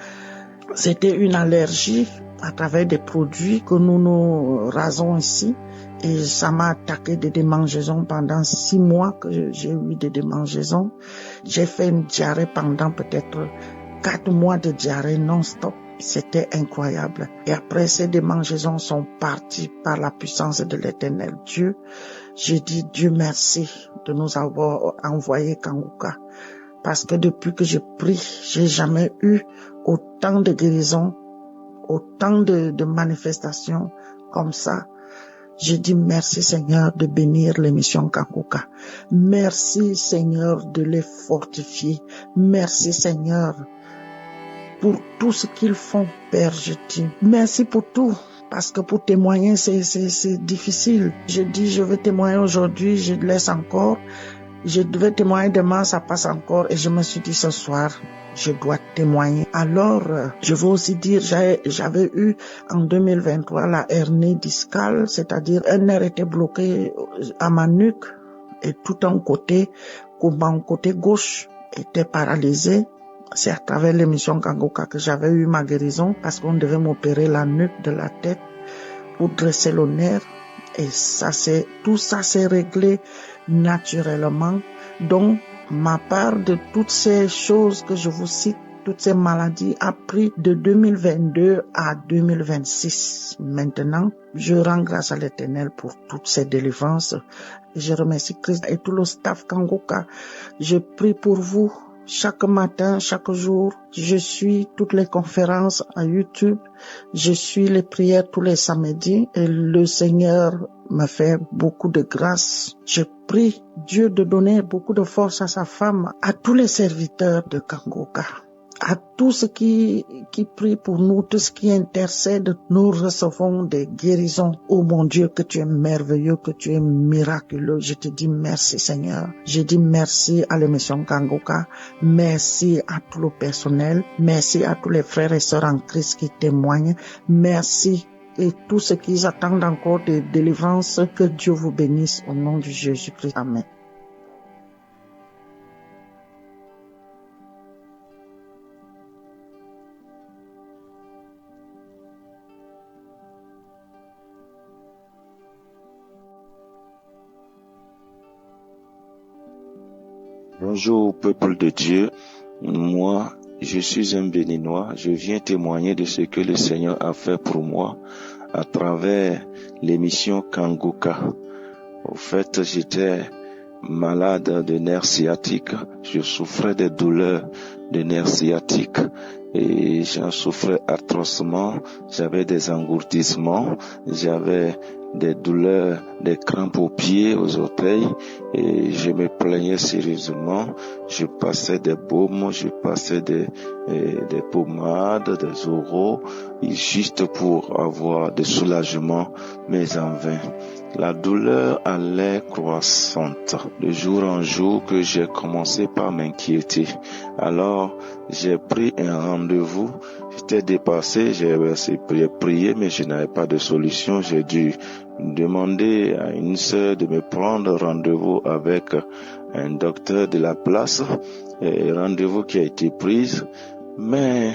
C'était une allergie à travers des produits que nous rasons ici. Et ça m'a attaqué des démangeaisons pendant 6 mois que j'ai eu des démangeaisons. J'ai fait une diarrhée pendant peut-être 4 mois de diarrhée non-stop. C'était incroyable. Et après, ces démangeaisons sont parties par la puissance de l'Éternel Dieu. J'ai dit Dieu merci de nous avoir envoyé Kanguka. Parce que depuis que je prie, j'ai jamais eu autant de guérisons, autant de manifestations comme ça. Je dis merci Seigneur de bénir l'émission Kanguka. Merci Seigneur de les fortifier. Merci Seigneur pour tout ce qu'ils font, Père, je dis. Merci pour tout. Parce que pour témoigner, c'est difficile. Je dis, je vais témoigner aujourd'hui, je laisse encore. Je devais témoigner demain, ça passe encore. Et je me suis dit ce soir, je dois témoigner. Alors, je veux aussi dire, j'avais eu en 2023 la hernie discale, c'est-à-dire un nerf était bloqué à ma nuque et tout un côté, comme mon côté gauche, était paralysé. C'est à travers l'émission Kanguka que j'avais eu ma guérison parce qu'on devait m'opérer la nuque de la tête pour dresser le nerf. Et tout ça s'est réglé naturellement. Donc, ma part de toutes ces choses que je vous cite, toutes ces maladies a pris de 2022 à 2026. Maintenant, je rends grâce à l'Éternel pour toutes ces délivrances. Je remercie Christ et tout le staff Kanguka. Je prie pour vous. Chaque matin, chaque jour, je suis toutes les conférences à YouTube. Je suis les prières tous les samedis et le Seigneur me fait beaucoup de grâce. Je prie Dieu de donner beaucoup de force à sa femme, à tous les serviteurs de Kanguka, à tous ceux qui prient pour nous, tous ceux qui intercèdent. Nous recevons des guérisons. Oh mon Dieu, que tu es merveilleux, que tu es miraculeux. Je te dis merci Seigneur. Je dis merci à l'émission Kanguka. Merci à tout le personnel. Merci à tous les frères et sœurs en Christ qui témoignent. Merci et tous ceux qui attendent encore des délivrances. Que Dieu vous bénisse au nom de Jésus-Christ. Amen. Bonjour peuple de Dieu, moi je suis un béninois, je viens témoigner de ce que le Seigneur a fait pour moi à travers l'émission Kanguka. Au fait, j'étais malade de nerfs sciatiques, je souffrais des douleurs de nerfs sciatiques et j'en souffrais atrocement, j'avais des engourdissements, j'avais des douleurs, des crampes aux pieds, aux orteils et je me plaignais sérieusement. Je passais des baumes, je passais des pommades, des oraux, juste pour avoir des soulagements, mais en vain. La douleur allait croissante. De jour en jour que j'ai commencé par m'inquiéter. Alors, j'ai pris un rendez-vous. J'étais dépassé, j'ai prié, mais je n'avais pas de solution. J'ai dû demander à une sœur de me prendre rendez-vous avec un docteur de la place. Et rendez-vous qui a été pris. Mais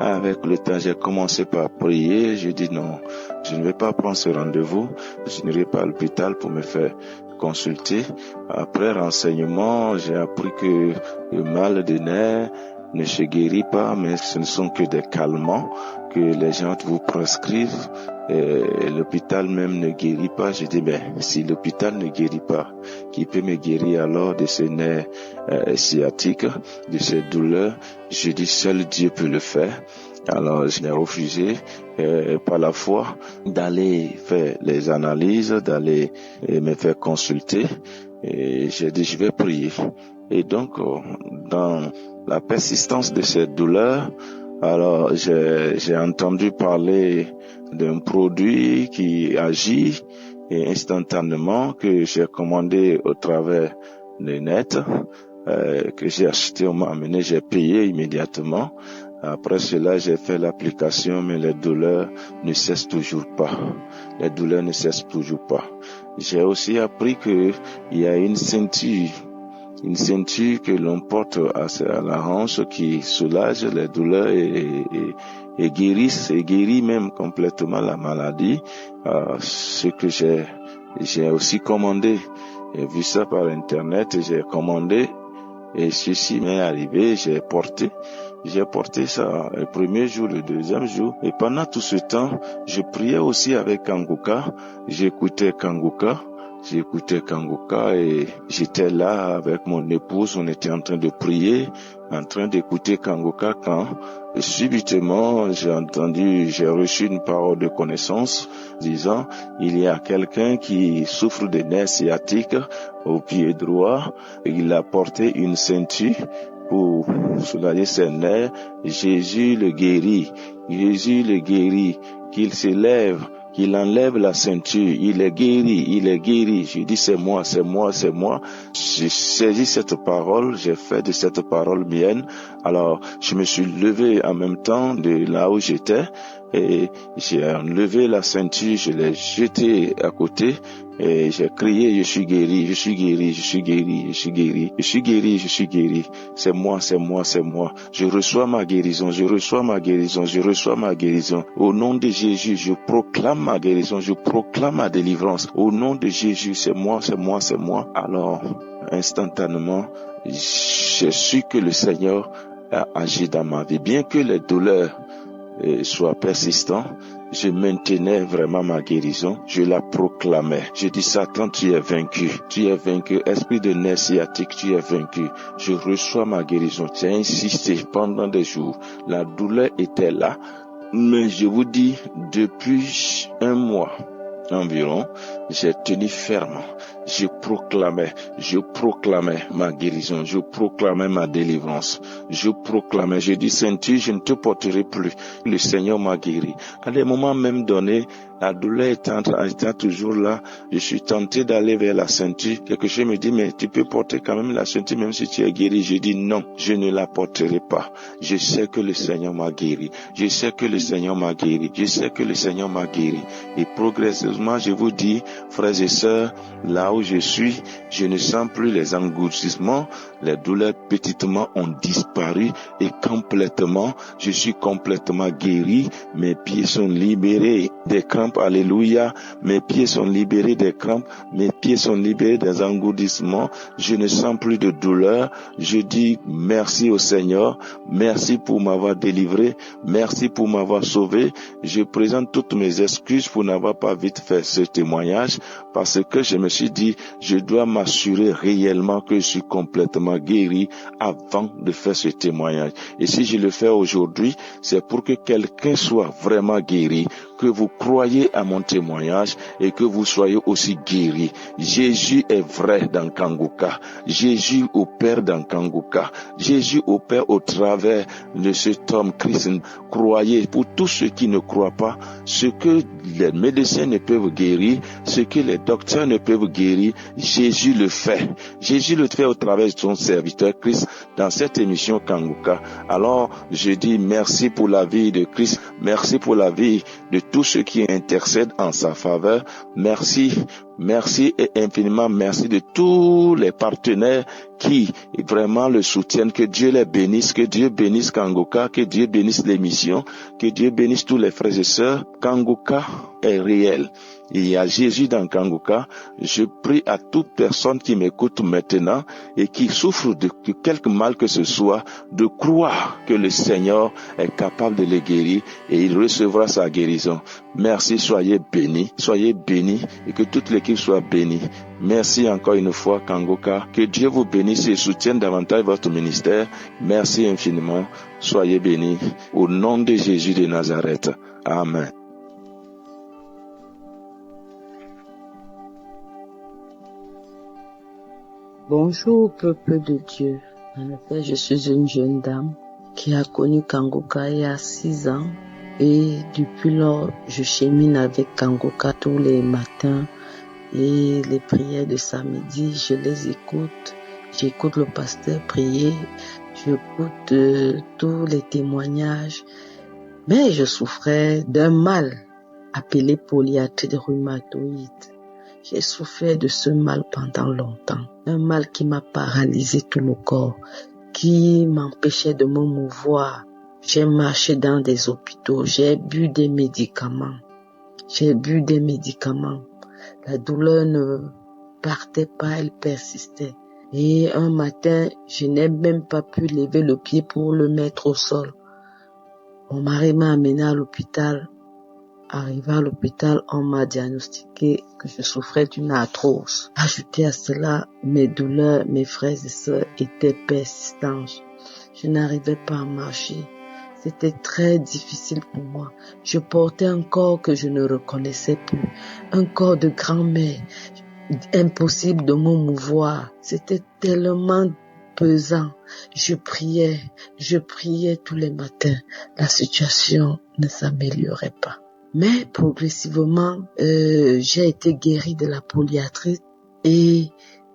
avec le temps, j'ai commencé par prier. Je dis non, je ne vais pas prendre ce rendez-vous. Je n'irai pas à l'hôpital pour me faire consulter. Après renseignement, j'ai appris que le mal de nerfs ne se guérit pas, mais ce ne sont que des calmants que les gens vous prescrivent. L'hôpital même ne guérit pas. Je dis, si l'hôpital ne guérit pas, qui peut me guérir alors de ces nerfs sciatiques, de ces douleurs? Je dis, seul Dieu peut le faire. Alors, je l'ai refusé par la foi d'aller faire les analyses, d'aller me faire consulter. Et j'ai dit, je vais prier. Et donc, dans la persistance de cette douleur, alors j'ai entendu parler d'un produit qui agit et instantanément, que j'ai commandé au travers de net, que j'ai acheté, on m'a amené, j'ai payé immédiatement. Après cela, j'ai fait l'application, mais les douleurs ne cessent toujours pas. Les douleurs ne cessent toujours pas. J'ai aussi appris que il y a une ceinture que l'on porte à la hanche qui soulage les douleurs et guérit même complètement la maladie. Ce que j'ai aussi commandé, j'ai vu ça par internet, j'ai commandé et ceci m'est arrivé, j'ai porté ça le premier jour, le deuxième jour. Et pendant tout ce temps, je priais aussi avec Kanguka. J'écoutais Kanguka et j'étais là avec mon épouse. On était en train de prier, en train d'écouter Kanguka quand subitement j'ai reçu une parole de connaissance disant, il y a quelqu'un qui souffre de nerfs sciatiques au pied droit. Il a porté une ceinture pour soulager ses nerfs. Jésus le guérit, qu'il se lève, qu'il enlève la ceinture, il est guéri. Je dis c'est moi. J'ai saisi cette parole, j'ai fait de cette parole mienne. Alors, je me suis levé en même temps de là où j'étais et j'ai enlevé la ceinture, je l'ai jetée à côté et j'ai crié, je suis guéri. C'est moi. Je reçois ma guérison. Au nom de Jésus, je proclame ma guérison, je proclame ma délivrance. Au nom de Jésus, c'est moi. Alors, instantanément, j'ai su que le Seigneur a agi dans ma vie. Bien que les douleurs soient persistantes, je maintenais vraiment ma guérison, je la proclamais. Je dis, Satan, tu es vaincu, esprit de nerfs sciatiques, tu es vaincu. Je reçois ma guérison. J'ai insisté pendant des jours. La douleur était là, mais je vous dis, depuis un mois environ, j'ai tenu ferme. Je proclamais ma guérison, je proclamais ma délivrance, je dis, ceinture, je ne te porterai plus. Le Seigneur m'a guéri. À des moments même donnés, la douleur étant toujours là, je suis tenté d'aller vers la ceinture. Quelque chose me dit, mais tu peux porter quand même la ceinture même si tu es guéri. Je dis non, je ne la porterai pas. Je sais que le Seigneur m'a guéri. Et progressivement, je vous dis, frères et sœurs, là où je suis, je ne sens plus les engloutissements. Les douleurs petitement ont disparu et complètement, je suis complètement guéri. Mes pieds sont libérés des crampes. Alléluia. Mes pieds sont libérés des crampes. Mes pieds sont libérés des engourdissements. Je ne sens plus de douleur. Je dis merci au Seigneur. Merci pour m'avoir délivré. Merci pour m'avoir sauvé. Je présente toutes mes excuses pour n'avoir pas vite fait ce témoignage parce que je me suis dit, je dois m'assurer réellement que je suis complètement guéri avant de faire ce témoignage. Et si je le fais aujourd'hui, c'est pour que quelqu'un soit vraiment guéri, que vous croyez à mon témoignage et que vous soyez aussi guéris. Jésus est vrai dans Kanguka. Jésus opère dans Kanguka. Jésus opère au travers de cet homme Christ. Croyez, pour tous ceux qui ne croient pas, ce que les médecins ne peuvent guérir, ce que les docteurs ne peuvent guérir, Jésus le fait. Jésus le fait au travers de son serviteur Christ dans cette émission Kanguka. Alors, je dis merci pour la vie de Christ. Merci pour la vie de tous ceux qui intercèdent en sa faveur. Merci et infiniment merci de tous les partenaires qui vraiment le soutiennent. Que Dieu les bénisse, que Dieu bénisse Kanguka, que Dieu bénisse l'émission, que Dieu bénisse tous les frères et sœurs. Kanguka est réel. Il y a Jésus dans Kangoka. Je prie à toute personne qui m'écoute maintenant et qui souffre de quelque mal que ce soit, de croire que le Seigneur est capable de les guérir et il recevra sa guérison. Merci, soyez bénis et que toute l'équipe soit bénie. Merci encore une fois, Kangoka. Que Dieu vous bénisse et soutienne davantage votre ministère. Merci infiniment. Soyez bénis. Au nom de Jésus de Nazareth. Amen. Bonjour, peuple de Dieu. En effet, je suis une jeune dame qui a connu Kangoka il y a 6 ans. Et depuis lors, je chemine avec Kangoka tous les matins. Et les prières de samedi, je les écoute. J'écoute le pasteur prier. J'écoute tous les témoignages. Mais je souffrais d'un mal appelé polyarthrite rhumatoïde. J'ai souffert de ce mal pendant longtemps. Un mal qui m'a paralysé tout le corps, qui m'empêchait de me mouvoir. J'ai marché dans des hôpitaux, j'ai bu des médicaments. La douleur ne partait pas, elle persistait. Et un matin, je n'ai même pas pu lever le pied pour le mettre au sol. Mon mari m'a amené à l'hôpital. Arrivé à l'hôpital, on m'a diagnostiqué que je souffrais d'une arthrose. Ajouté à cela, mes douleurs, mes frères et sœurs étaient persistantes. Je n'arrivais pas à marcher. C'était très difficile pour moi. Je portais un corps que je ne reconnaissais plus. Un corps de grand-mère. Impossible de me mouvoir. C'était tellement pesant. Je priais tous les matins. La situation ne s'améliorait pas. Mais progressivement, j'ai été guérie de la polyarthrite et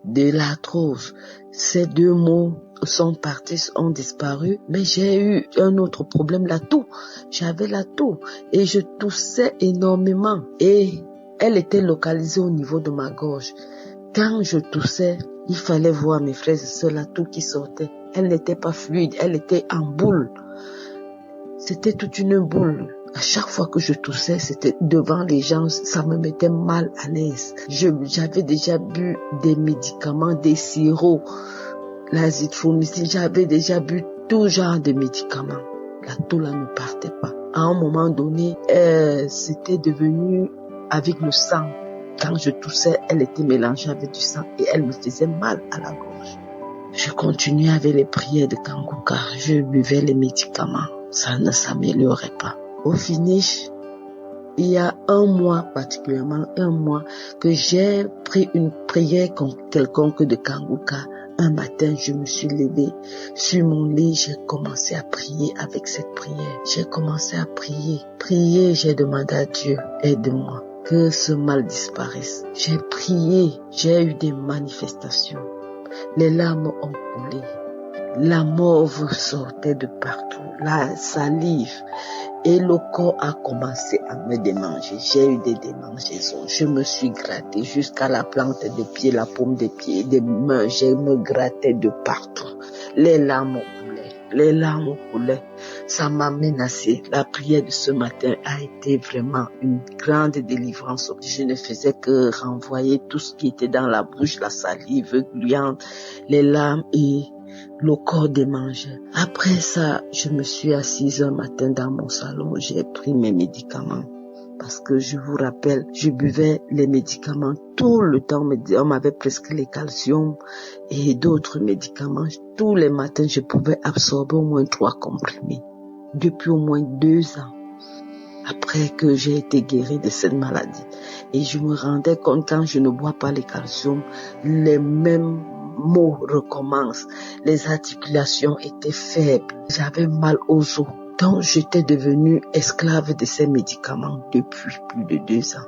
de l'arthrose. Ces 2 maux sont partis, ont disparu, mais j'ai eu un autre problème, la toux. J'avais la toux et je toussais énormément et elle était localisée au niveau de ma gorge. Quand je toussais, il fallait voir mes frères et sœurs, la toux qui sortait. Elle n'était pas fluide, elle était en boule. C'était toute une boule. À chaque fois que je toussais, c'était devant les gens, ça me mettait mal à l'aise. J'avais déjà bu des médicaments, des sirops, l'azithromycine, j'avais déjà bu tout genre de médicaments. La toux là ne partait pas. À un moment donné, c'était devenu avec le sang. Quand je toussais, elle était mélangée avec du sang et elle me faisait mal à la gorge. Je continuais avec les prières de Kangoka. Je buvais les médicaments. Ça ne s'améliorait pas. Au finish, il y a particulièrement un mois, que j'ai pris une prière quelconque de Kangoka. Un matin, je me suis levée sur mon lit, j'ai commencé à prier avec cette prière. J'ai commencé à prier. J'ai demandé à Dieu, aide-moi, que ce mal disparaisse. J'ai prié, j'ai eu des manifestations. Les larmes ont coulé. La morve sortait de partout, la salive. Et le corps a commencé à me démanger. J'ai eu des démangeaisons. Je me suis grattée jusqu'à la plante des pieds, la paume des pieds, des mains. Je me grattais de partout. Les larmes coulaient. Ça m'a menacée. La prière de ce matin a été vraiment une grande délivrance. Je ne faisais que renvoyer tout ce qui était dans la bouche, la salive gluante, les larmes et le corps démangeait. Après ça, je me suis assise un matin dans mon salon. J'ai pris mes médicaments. Parce que je vous rappelle, je buvais les médicaments tout le temps. On m'avait prescrit les calcium et d'autres médicaments. Tous les matins, je pouvais absorber au moins 3 comprimés. Depuis au moins 2 ans. Après que j'ai été guérie de cette maladie. Et je me rendais compte quand je ne bois pas les calcium, les mêmes maux recommencent. Les articulations étaient faibles. J'avais mal aux os. Donc j'étais devenue esclave de ces médicaments depuis plus de 2 ans.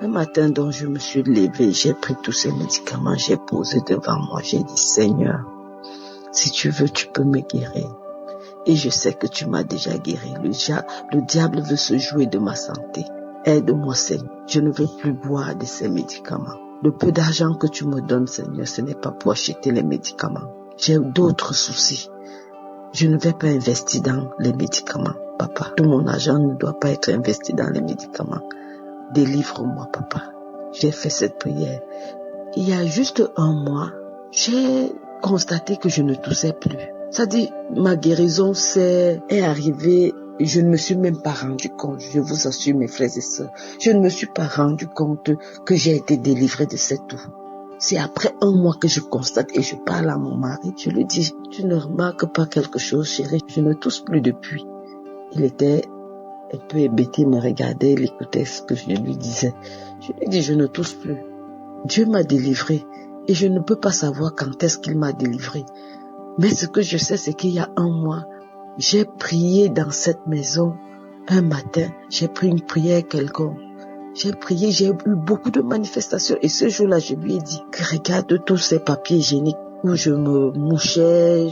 Un matin donc je me suis levée, j'ai pris tous ces médicaments, j'ai posé devant moi, j'ai dit Seigneur, si tu veux tu peux me guérir. Et je sais que tu m'as déjà guéri. Le diable veut se jouer de ma santé. Aide-moi Seigneur, je ne veux plus boire de ces médicaments. Le peu d'argent que tu me donnes, Seigneur, ce n'est pas pour acheter les médicaments. J'ai d'autres soucis. Je ne vais pas investir dans les médicaments, papa. Tout mon argent ne doit pas être investi dans les médicaments. délivre-moi, papa. J'ai fait cette prière. Il y a juste un mois, j'ai constaté que je ne toussais plus. Ça dit, ma guérison est arrivée, je ne me suis même pas rendu compte, je vous assure mes frères et sœurs, je ne me suis pas rendu compte que j'ai été délivrée de cette toux. C'est après un mois que je constate et je parle à mon mari, je lui dis, tu ne remarques pas quelque chose, chérie, je ne tousse plus depuis. Il était un peu hébété, il me regardait, il écoutait ce que je lui disais. Je lui dis, je ne tousse plus. Dieu m'a délivré et je ne peux pas savoir quand est-ce qu'il m'a délivré. Mais ce que je sais, c'est qu'il y a un mois, j'ai prié dans cette maison. Un matin, j'ai pris une prière quelconque. J'ai prié, j'ai eu beaucoup de manifestations. Et ce jour-là, je lui ai dit, regarde tous ces papiers hygiéniques où je me mouchais,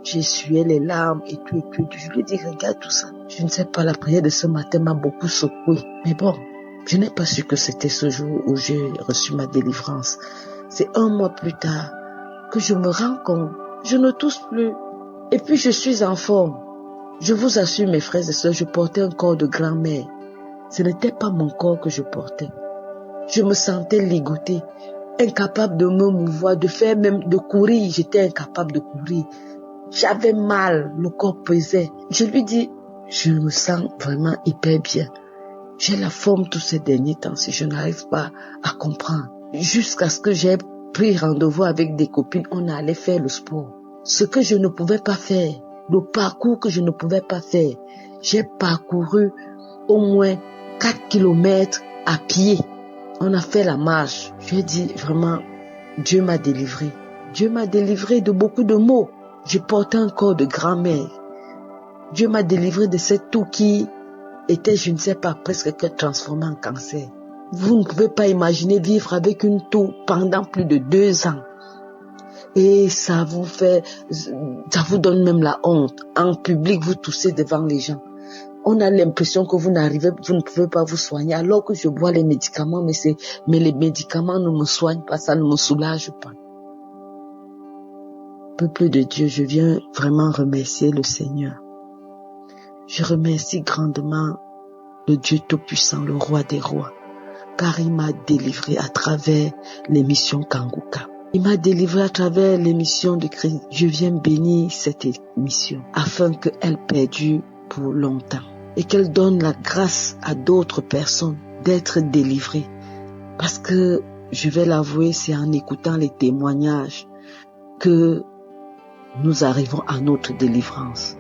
j'essuyais les larmes et tout. Je lui ai dit, regarde tout ça. Je ne sais pas, la prière de ce matin m'a beaucoup secoué. Mais bon, je n'ai pas su que c'était ce jour où j'ai reçu ma délivrance. C'est un mois plus tard que je me rends compte, je ne tousse plus. Et puis je suis en forme. Je vous assure, mes frères et sœurs, je portais un corps de grand-mère. Ce n'était pas mon corps que je portais. Je me sentais ligotée, incapable de me mouvoir, de faire même de courir. J'étais incapable de courir. J'avais mal, le corps pesait. Je lui dis, je me sens vraiment hyper bien. J'ai la forme tous ces derniers temps, si je n'arrive pas à comprendre. Jusqu'à ce que j'ai pris rendez-vous avec des copines, on allait faire le sport. Ce que je ne pouvais pas faire, le parcours que je ne pouvais pas faire, j'ai parcouru au moins 4 kilomètres à pied. On a fait la marche. Je lui ai dit vraiment, Dieu m'a délivré. Dieu m'a délivré de beaucoup de maux. Je portais un corps de grand-mère. Dieu m'a délivré de cette toux qui était, je ne sais pas, presque que transformée en cancer. Vous ne pouvez pas imaginer vivre avec une toux pendant plus de 2 ans. Et ça vous donne même la honte. En public, vous toussez devant les gens. On a l'impression que vous ne pouvez pas vous soigner, alors que je bois les médicaments, mais les médicaments ne me soignent pas, ça ne me soulage pas. Peuple de Dieu, je viens vraiment remercier le Seigneur. Je remercie grandement le Dieu Tout-Puissant, le Roi des Rois, car il m'a délivré à travers l'émission Kanguka. Il m'a délivré à travers l'émission de Christ. Je viens bénir cette émission afin qu'elle perdure pour longtemps et qu'elle donne la grâce à d'autres personnes d'être délivrées. Parce que, je vais l'avouer, c'est en écoutant les témoignages que nous arrivons à notre délivrance.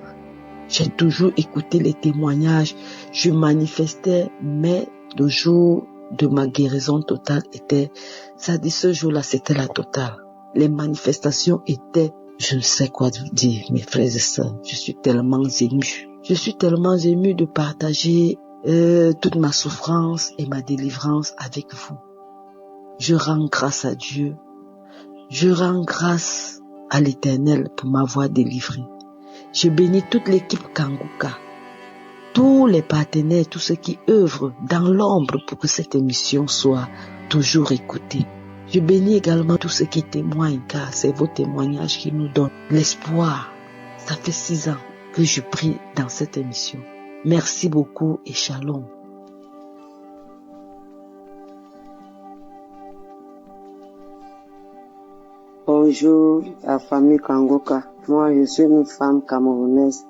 J'ai toujours écouté les témoignages, je manifestais, mais le jour de ma guérison totale était, ça dit ce jour-là, c'était la totale. Les manifestations étaient, je ne sais quoi dire, mes frères et sœurs, je suis tellement émue. Je suis tellement émue de partager toute ma souffrance et ma délivrance avec vous. Je rends grâce à Dieu. Je rends grâce à l'Éternel pour m'avoir délivré. Je bénis toute l'équipe Kanguka, tous les partenaires, tous ceux qui œuvrent dans l'ombre pour que cette émission soit toujours écoutée. Je bénis également tous ceux qui témoignent, car c'est vos témoignages qui nous donnent l'espoir. Ça fait 6 ans que je prie dans cette émission. Merci beaucoup et shalom. Bonjour, la famille Kanguka. Moi, je suis une femme camerounaise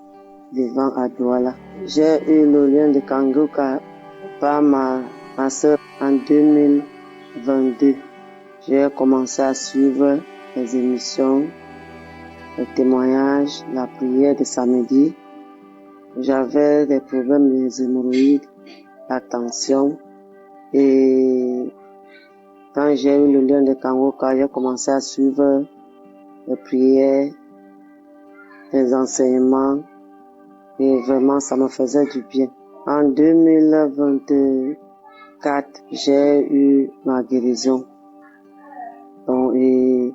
vivant à Douala. J'ai eu le lien de Kanguka par ma soeur en 2022. J'ai commencé à suivre les émissions, les témoignages, la prière de samedi. J'avais des problèmes des hémorroïdes, la tension. Et quand j'ai eu le lien de Kanguka, j'ai commencé à suivre les prières, les enseignements. Et vraiment, ça me faisait du bien. En 2024, j'ai eu ma guérison. Donc, et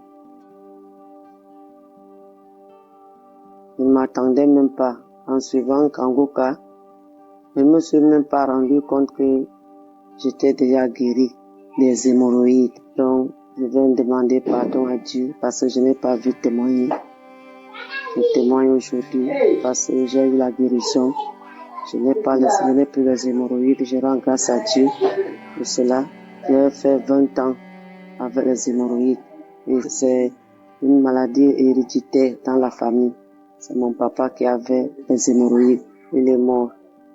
je ne m'attendais même pas. En suivant Kanguka, je ne me suis même pas rendu compte que j'étais déjà guéri des hémorroïdes. Donc, je viens demander pardon à Dieu parce que je n'ai pas vu témoigner. Je témoigne aujourd'hui parce que j'ai eu la guérison Je n'ai plus les hémorroïdes. Je rends grâce à Dieu pour cela. J'ai fait 20 ans avec les hémorroïdes. Et c'est une maladie héréditaire dans la famille. C'est mon papa qui avait les hémorroïdes. Il est mort.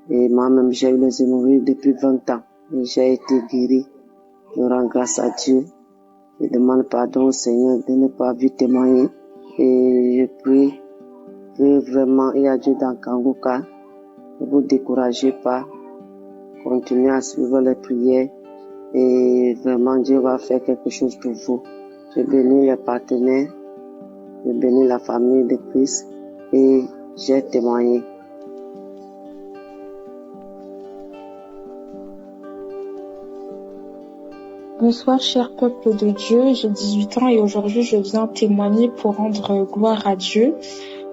Et moi-même, j'ai eu les hémorroïdes depuis 20 ans. Et j'ai été guéri. Je rends grâce à Dieu. Je demande pardon au Seigneur de ne pas vite témoigner. Et je prie vraiment, il y a Dieu dans Kanguka. Ne vous découragez pas. Continuez à suivre les prières. Et vraiment, Dieu va faire quelque chose pour vous. Je bénis les partenaires. Je bénis la famille de Christ. Et j'ai témoigné. Bonsoir, cher peuple de Dieu. J'ai 18 ans et aujourd'hui, je viens témoigner pour rendre gloire à Dieu.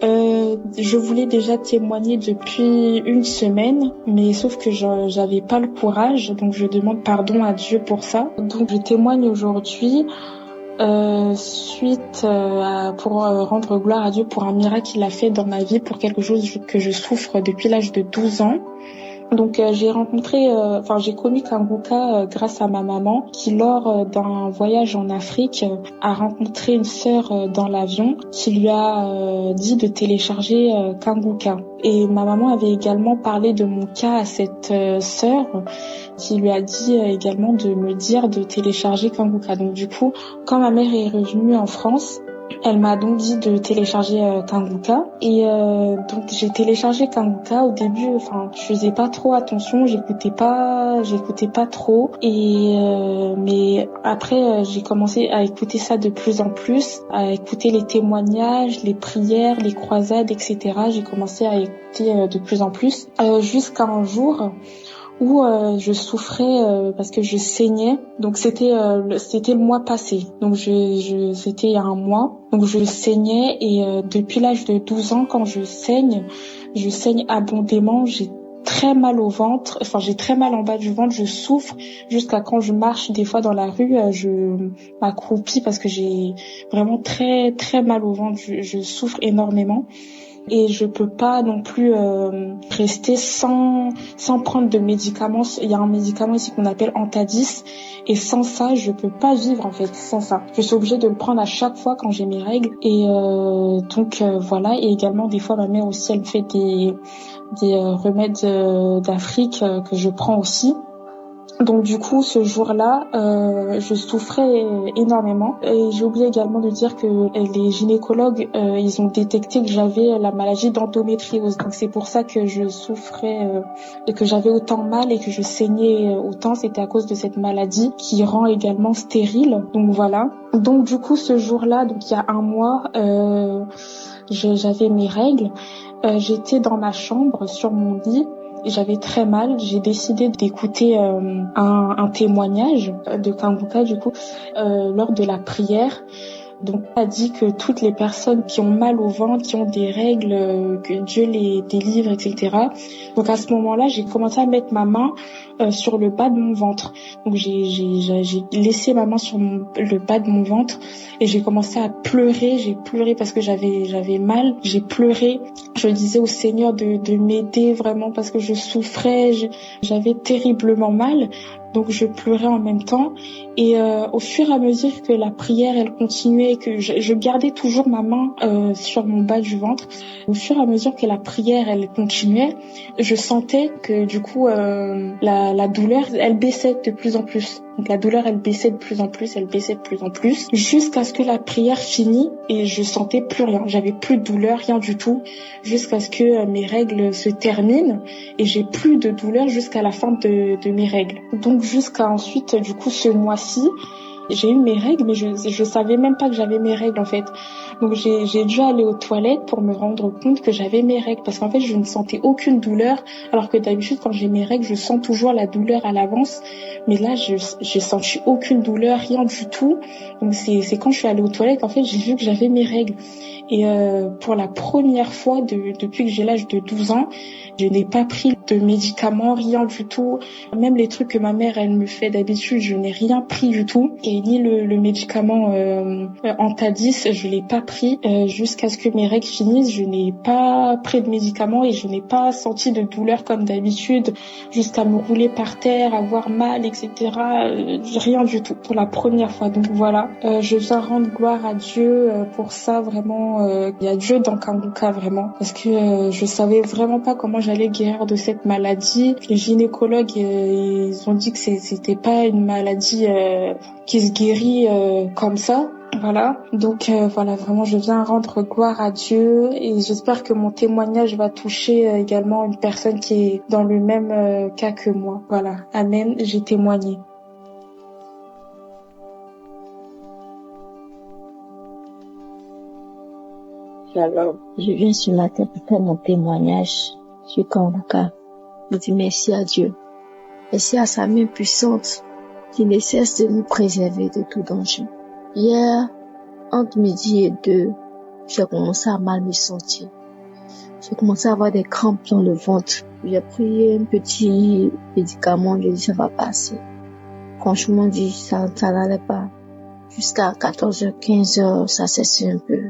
Je voulais déjà témoigner depuis une semaine, mais sauf que j'avais pas le courage, donc je demande pardon à Dieu pour ça. Donc je témoigne aujourd'hui pour rendre gloire à Dieu pour un miracle qu'il a fait dans ma vie, pour quelque chose que je souffre depuis l'âge de 12 ans. Donc j'ai connu Kanguka grâce à ma maman qui, lors d'un voyage en Afrique, a rencontré une sœur dans l'avion qui lui a dit de télécharger Kanguka. Et ma maman avait également parlé de mon cas à cette sœur qui lui a dit également de me dire de télécharger Kanguka. Donc du coup, quand ma mère est revenue en France, elle m'a donc dit de télécharger Kanguka et donc j'ai téléchargé Kanguka. Au début, je faisais pas trop attention, j'écoutais pas trop et mais après j'ai commencé à écouter ça de plus en plus, à écouter les témoignages, les prières, les croisades, etc. J'ai commencé à écouter de plus en plus jusqu'à un jour où je souffrais parce que je saignais. Donc c'était le mois passé. Donc c'était il y a un mois. Donc je saignais et depuis l'âge de 12 ans, quand je saigne abondamment. J'ai très mal au ventre, j'ai très mal en bas du ventre, je souffre jusqu'à quand je marche des fois dans la rue, je m'accroupis parce que j'ai vraiment très très mal au ventre, je souffre énormément. Et je peux pas non plus rester sans prendre de médicaments. Il y a un médicament ici qu'on appelle Antadis et sans ça je peux pas vivre en fait, sans ça. Je suis obligée de le prendre à chaque fois quand j'ai mes règles et voilà. Et également des fois ma mère aussi elle me fait des remèdes d'Afrique que je prends aussi. Donc du coup, ce jour-là, je souffrais énormément. Et j'ai oublié également de dire que les gynécologues, ils ont détecté que j'avais la maladie d'endométriose. Donc c'est pour ça que je souffrais et que j'avais autant mal et que je saignais autant. C'était à cause de cette maladie qui rend également stérile. Donc voilà. Donc du coup, ce jour-là, donc il y a un mois, j'avais mes règles. J'étais dans ma chambre sur mon lit. J'avais très mal, j'ai décidé d'écouter un témoignage de Kanguka du coup lors de la prière. Donc on a dit que toutes les personnes qui ont mal au ventre, qui ont des règles, que Dieu les délivre, etc. Donc à ce moment-là, j'ai commencé à mettre ma main sur le bas de mon ventre. Donc j'ai laissé ma main sur le bas de mon ventre et j'ai commencé à pleurer. J'ai pleuré parce que j'avais mal. J'ai pleuré. Je disais au Seigneur de m'aider vraiment parce que je souffrais. J'avais terriblement mal. Donc je pleurais en même temps et au fur et à mesure que la prière elle continuait, que je gardais toujours ma main sur mon bas du ventre, au fur et à mesure que la prière elle continuait, je sentais que du coup la douleur elle baissait de plus en plus. Donc la douleur elle baissait de plus en plus, jusqu'à ce que la prière finisse et je sentais plus rien, j'avais plus de douleur, rien du tout, jusqu'à ce que mes règles se terminent et j'ai plus de douleur jusqu'à la fin de mes règles. Donc jusqu'à ensuite du coup ce mois-ci, j'ai eu mes règles mais je savais même pas que j'avais mes règles en fait. Donc j'ai dû aller aux toilettes pour me rendre compte que j'avais mes règles parce qu'en fait je ne sentais aucune douleur alors que d'habitude quand j'ai mes règles je sens toujours la douleur à l'avance, mais là j'ai senti aucune douleur, rien du tout. Donc c'est quand je suis allée aux toilettes en fait j'ai vu que j'avais mes règles et pour la première fois depuis que j'ai l'âge de 12 ans, je n'ai pas pris de médicaments, rien du tout. Même les trucs que ma mère elle me fait d'habitude, je n'ai rien pris du tout. j'ai ni le médicament Antadis, je l'ai pas pris jusqu'à ce que mes règles finissent. Je n'ai pas pris de médicaments et je n'ai pas senti de douleur comme d'habitude, jusqu'à me rouler par terre, avoir mal, etc. Rien du tout pour la première fois. Donc voilà, je viens rendre gloire à Dieu pour ça, vraiment. Il y a Dieu dans Kanguka, vraiment, parce que je savais vraiment pas comment j'allais guérir de cette maladie. Les gynécologues, ils ont dit que c'était pas une maladie qui se guérit comme ça. Voilà, donc voilà, vraiment je viens rendre gloire à Dieu et j'espère que mon témoignage va toucher également une personne qui est dans le même cas que moi. Voilà, amen, j'ai témoigné. Shalom, je viens ce matin pour faire mon témoignage sur Kanguka. Je dis merci à Dieu, merci à sa main puissante qui ne cesse de nous préserver de tout danger. Hier, entre midi et 2, j'ai commencé à mal me sentir. J'ai commencé à avoir des crampes dans le ventre. J'ai pris un petit médicament, j'ai dit ça va passer. Franchement dit, ça n'allait pas. Jusqu'à 14h, 15h, ça cessait un peu.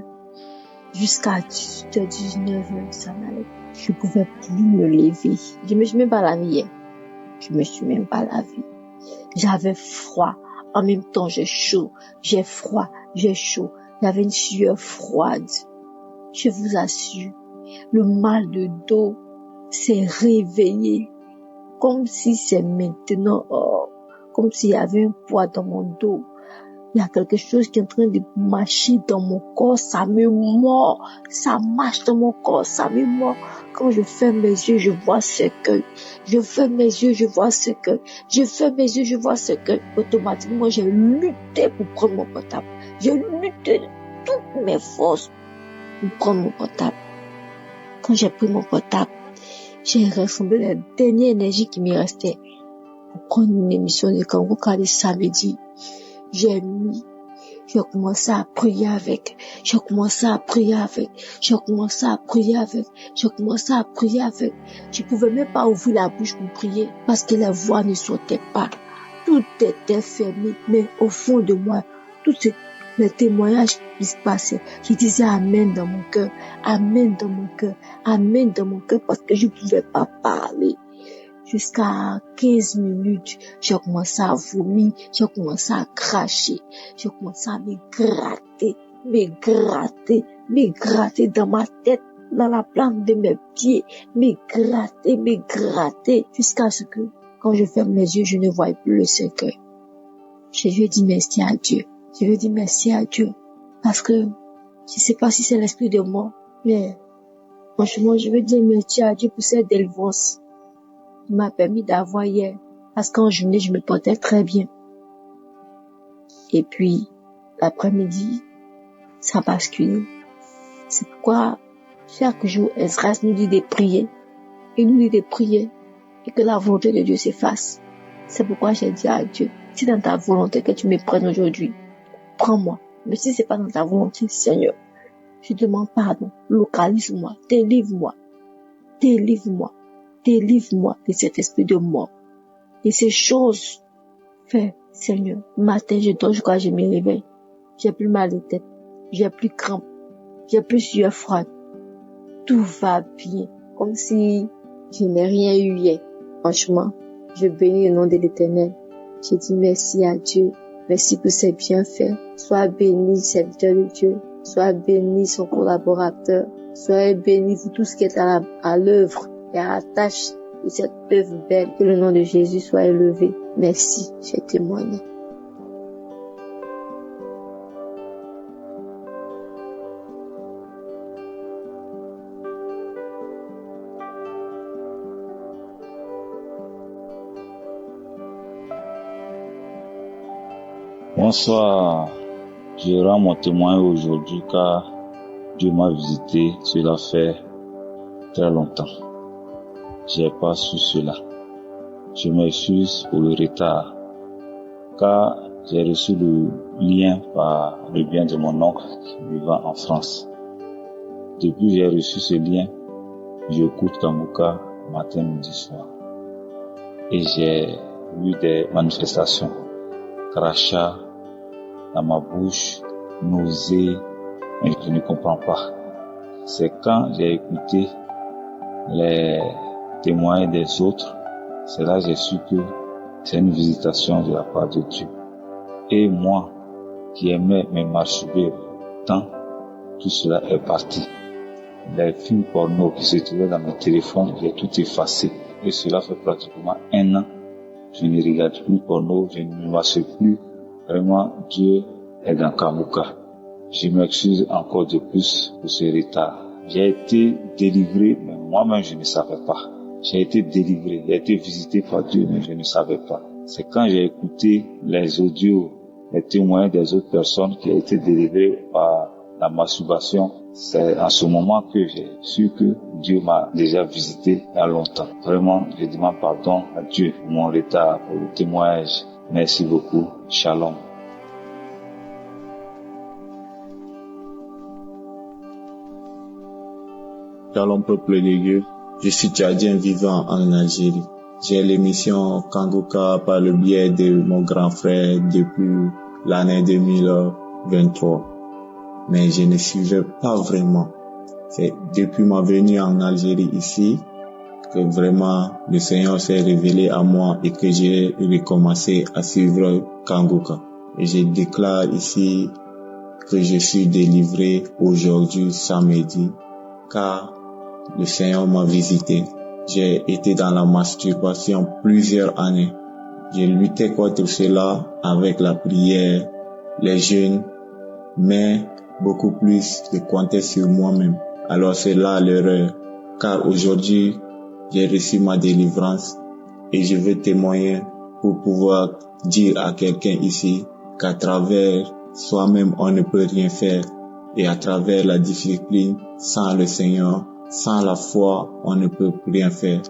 Jusqu'à 18h, 19h, ça n'allait pas. Je pouvais plus me lever. Je me suis même pas lavé hier. Je me suis même pas lavé. J'avais froid. En même temps, j'ai chaud. J'ai froid. J'ai chaud. J'avais une sueur froide. Je vous assure, le mal de dos s'est réveillé. Comme si c'est maintenant, comme s'il y avait un poids dans mon dos. Il y a quelque chose qui est en train de marcher dans mon corps, ça me mord. Ça marche dans mon corps, ça me mord. Quand je ferme mes yeux, je vois ce que. Je ferme mes yeux, je vois ce que. Je ferme mes yeux, je vois ce que. Automatiquement, j'ai lutté pour prendre mon portable. J'ai lutté de toutes mes forces pour prendre mon portable. Quand j'ai pris mon portable, j'ai rassemblé la dernière énergie qui me restait pour prendre une émission de Kanguka le samedi. J'ai commencé à prier avec. Je pouvais même pas ouvrir la bouche pour prier parce que la voix ne sortait pas. Tout était fermé, mais au fond de moi, tous les témoignages qui se passaient, je disais amen dans mon cœur, amen dans mon cœur, amen dans mon cœur parce que je pouvais pas parler. Jusqu'à 15 minutes, j'ai commencé à vomir, j'ai commencé à cracher, j'ai commencé à me gratter dans ma tête, dans la plante de mes pieds, me gratter, jusqu'à ce que, quand je ferme les yeux, je ne voyais plus le cercueil. Je lui ai dit merci à Dieu. Parce que, je sais pas si c'est l'esprit de moi, mais, franchement, je veux dire merci à Dieu pour cette délivrance. Il m'a permis d'avoir hier, parce qu'en journée, je me portais très bien. Et puis, l'après-midi, ça a basculé. C'est pourquoi, chaque jour, Esdras nous dit de prier. Il nous dit de prier, et que la volonté de Dieu s'efface. C'est pourquoi j'ai dit à Dieu, si dans ta volonté que tu me prennes aujourd'hui, prends-moi. Mais si c'est pas dans ta volonté, Seigneur, je demande pardon, localise-moi, délivre-moi de cet esprit de mort, de ces choses. Fais, Seigneur, matin je dors jusqu'à je me réveille. J'ai plus mal de tête, j'ai plus crampe, j'ai plus sueur froide. Tout va bien, comme si je n'ai rien eu hier. Franchement, je bénis le nom de l'Éternel. Je dis merci à Dieu, merci pour ses bienfaits. Sois béni, serviteur de Dieu. Sois béni, son collaborateur. Sois béni pour tout ce qui est à l'œuvre et à la tâche de cette œuvre belle. Que le nom de Jésus soit élevé. Merci, j'ai témoigné. Bonsoir, je rends mon témoin aujourd'hui car Dieu m'a visité, cela fait très longtemps. J'ai pas su cela. Je m'excuse pour le retard car j'ai reçu le lien par le bien de mon oncle vivant en France. Depuis que j'ai reçu ce lien, j'écoute Kanguka matin, midi, soir. Et j'ai vu des manifestations, crachats, dans ma bouche, nausée, mais je ne comprends pas. C'est quand j'ai écouté les témoignages des autres, c'est là que j'ai su que c'est une visitation de la part de Dieu. Et moi, qui aimais me masturber tant, tout cela est parti. Les films porno qui se trouvaient dans mon téléphone, j'ai tout effacé. Et cela fait pratiquement 1 an. Je ne regarde plus porno, je ne me masturbe plus. Vraiment, Dieu est dans Kanguka. Je m'excuse encore de plus pour ce retard. J'ai été délivré, mais moi-même je ne savais pas. J'ai été délivré, j'ai été visité par Dieu, mais je ne savais pas. C'est quand j'ai écouté les audios, les témoignages des autres personnes qui ont été délivrées par la masturbation. C'est en ce moment que j'ai su que Dieu m'a déjà visité il y a longtemps. Vraiment, je demande pardon à Dieu pour mon retard, pour le témoignage. Merci beaucoup. Shalom. Shalom peuple de Dieu, je suis Tchadien vivant en Algérie. J'ai l'émission Kanguka par le biais de mon grand frère depuis l'année 2023. Mais je ne suivais pas vraiment. C'est depuis ma venue en Algérie ici que vraiment le Seigneur s'est révélé à moi et que j'ai recommencé à suivre Kanguka. Et je déclare ici que je suis délivré aujourd'hui samedi car le Seigneur m'a visité. J'ai été dans la masturbation plusieurs années. J'ai lutté contre cela avec la prière, les jeûnes, mais beaucoup plus de compter sur moi-même. Alors c'est là l'erreur, car aujourd'hui, j'ai reçu ma délivrance et je veux témoigner pour pouvoir dire à quelqu'un ici qu'à travers soi-même, on ne peut rien faire et à travers la discipline, sans le Seigneur, sans la foi, on ne peut rien faire.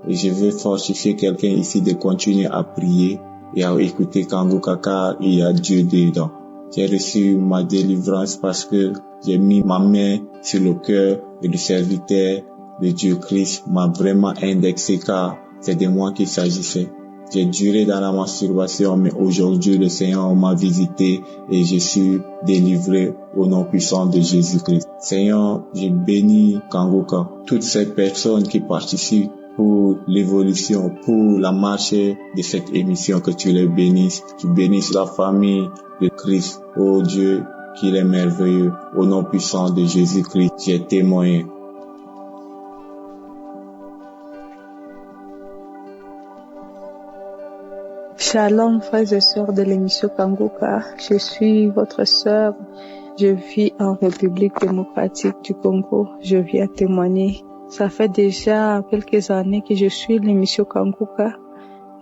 Et je veux fortifier quelqu'un ici de continuer à prier et à écouter Kanguka car il y a Dieu dedans. J'ai reçu ma délivrance parce que j'ai mis ma main sur le cœur et le serviteur de Dieu Christ m'a vraiment indexé car c'est de moi qu'il s'agissait. J'ai duré dans la masturbation, mais aujourd'hui le Seigneur m'a visité et je suis délivré au nom puissant de Jésus-Christ. Seigneur, je bénis Kanguka, toutes ces personnes qui participent pour l'évolution, pour la marche de cette émission, que tu les bénisses. Tu bénisses la famille de Christ. Oh Dieu, qu'il est merveilleux. Au nom puissant de Jésus-Christ, j'ai témoigné. Shalom, frères et sœurs de l'émission Kanguka. Je suis votre sœur. Je vis en République démocratique du Congo. Je viens témoigner. Ça fait déjà quelques années que je suis l'émission Kanguka.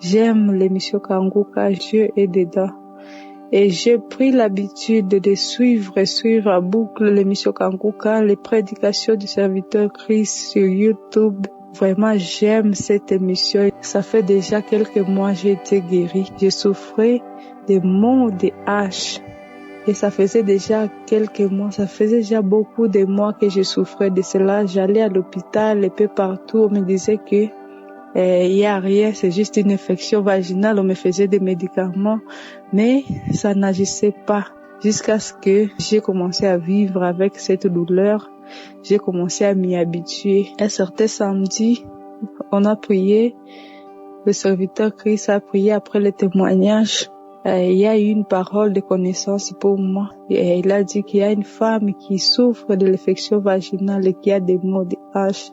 J'aime l'émission Kanguka. Dieu est dedans. Et j'ai pris l'habitude de suivre à boucle l'émission Kanguka, les prédications du serviteur Christ sur YouTube. Vraiment, j'aime cette émission. Ça fait déjà quelques mois que j'ai été guérie. Je souffrais des maux de hache. Et ça faisait déjà quelques mois, ça faisait déjà beaucoup de mois que je souffrais de cela. J'allais à l'hôpital et peu partout, on me disait que il y a rien, c'est juste une infection vaginale. On me faisait des médicaments, mais ça n'agissait pas. Jusqu'à ce que j'ai commencé à vivre avec cette douleur. J'ai commencé à m'y habituer. Un certain samedi, on a prié. Le serviteur Christ a prié après le témoignage. Il y a eu une parole de connaissance pour moi. Et il a dit qu'il y a une femme qui souffre de l'infection vaginale et qui a des maux de hache.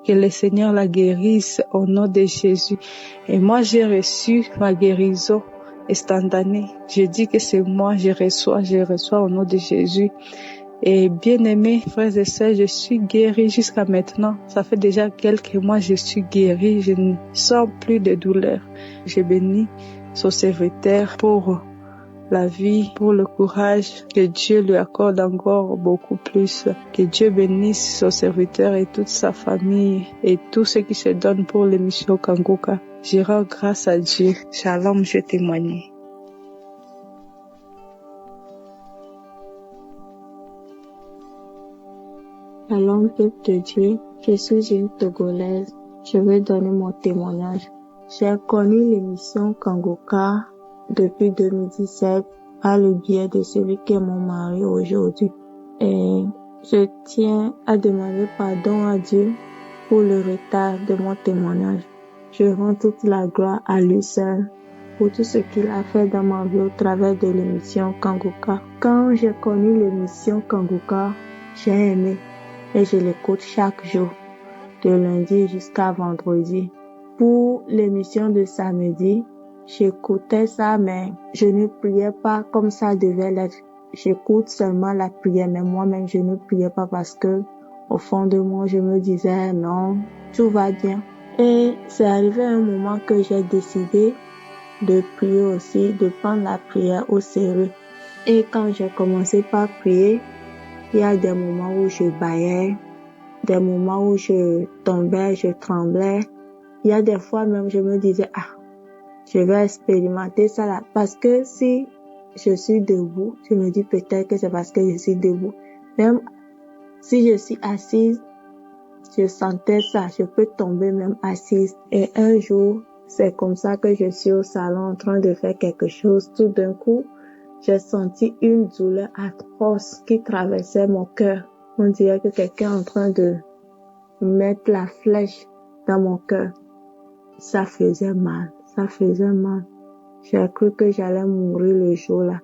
Que le Seigneur la guérisse au nom de Jésus. Et moi, j'ai reçu ma guérison instantanée. Je dis que c'est moi, je reçois au nom de Jésus. Et bien aimés, frères et sœurs, je suis guérie jusqu'à maintenant. Ça fait déjà quelques mois, je suis guérie. Je ne sens plus de douleur. Je bénis son serviteur pour la vie, pour le courage, que Dieu lui accorde encore beaucoup plus. Que Dieu bénisse son serviteur et toute sa famille et tous ceux qui se donnent pour l'émission Kanguka. Je rends grâce à Dieu. Shalom, je témoigne. Shalom, peuple de Dieu. Je suis une Togolaise. Je vais donner mon témoignage. J'ai connu l'émission Kanguka depuis 2017 par le biais de celui qui est mon mari aujourd'hui. Et je tiens à demander pardon à Dieu pour le retard de mon témoignage. Je rends toute la gloire à lui seul pour tout ce qu'il a fait dans ma vie au travers de l'émission Kanguka. Quand j'ai connu l'émission Kanguka, j'ai aimé et je l'écoute chaque jour, de lundi jusqu'à vendredi. Pour l'émission de samedi, j'écoutais ça, mais je ne priais pas comme ça devait l'être. J'écoute seulement la prière, mais moi-même, je ne priais pas parce que, au fond de moi, je me disais, non, tout va bien. Et c'est arrivé un moment que j'ai décidé de prier aussi, de prendre la prière au sérieux. Et quand j'ai commencé par prier, il y a des moments où je bâillais, des moments où je tombais, je tremblais. Il y a des fois même, je me disais, je vais expérimenter ça là. Parce que si je suis debout, je me dis peut-être que c'est parce que je suis debout. Même si je suis assise, je sentais ça. Je peux tomber même assise. Et un jour, c'est comme ça que je suis au salon en train de faire quelque chose. Tout d'un coup, j'ai senti une douleur atroce qui traversait mon cœur. On dirait que quelqu'un est en train de mettre la flèche dans mon cœur. Ça faisait mal. Ça faisait mal. J'ai cru que j'allais mourir le jour-là.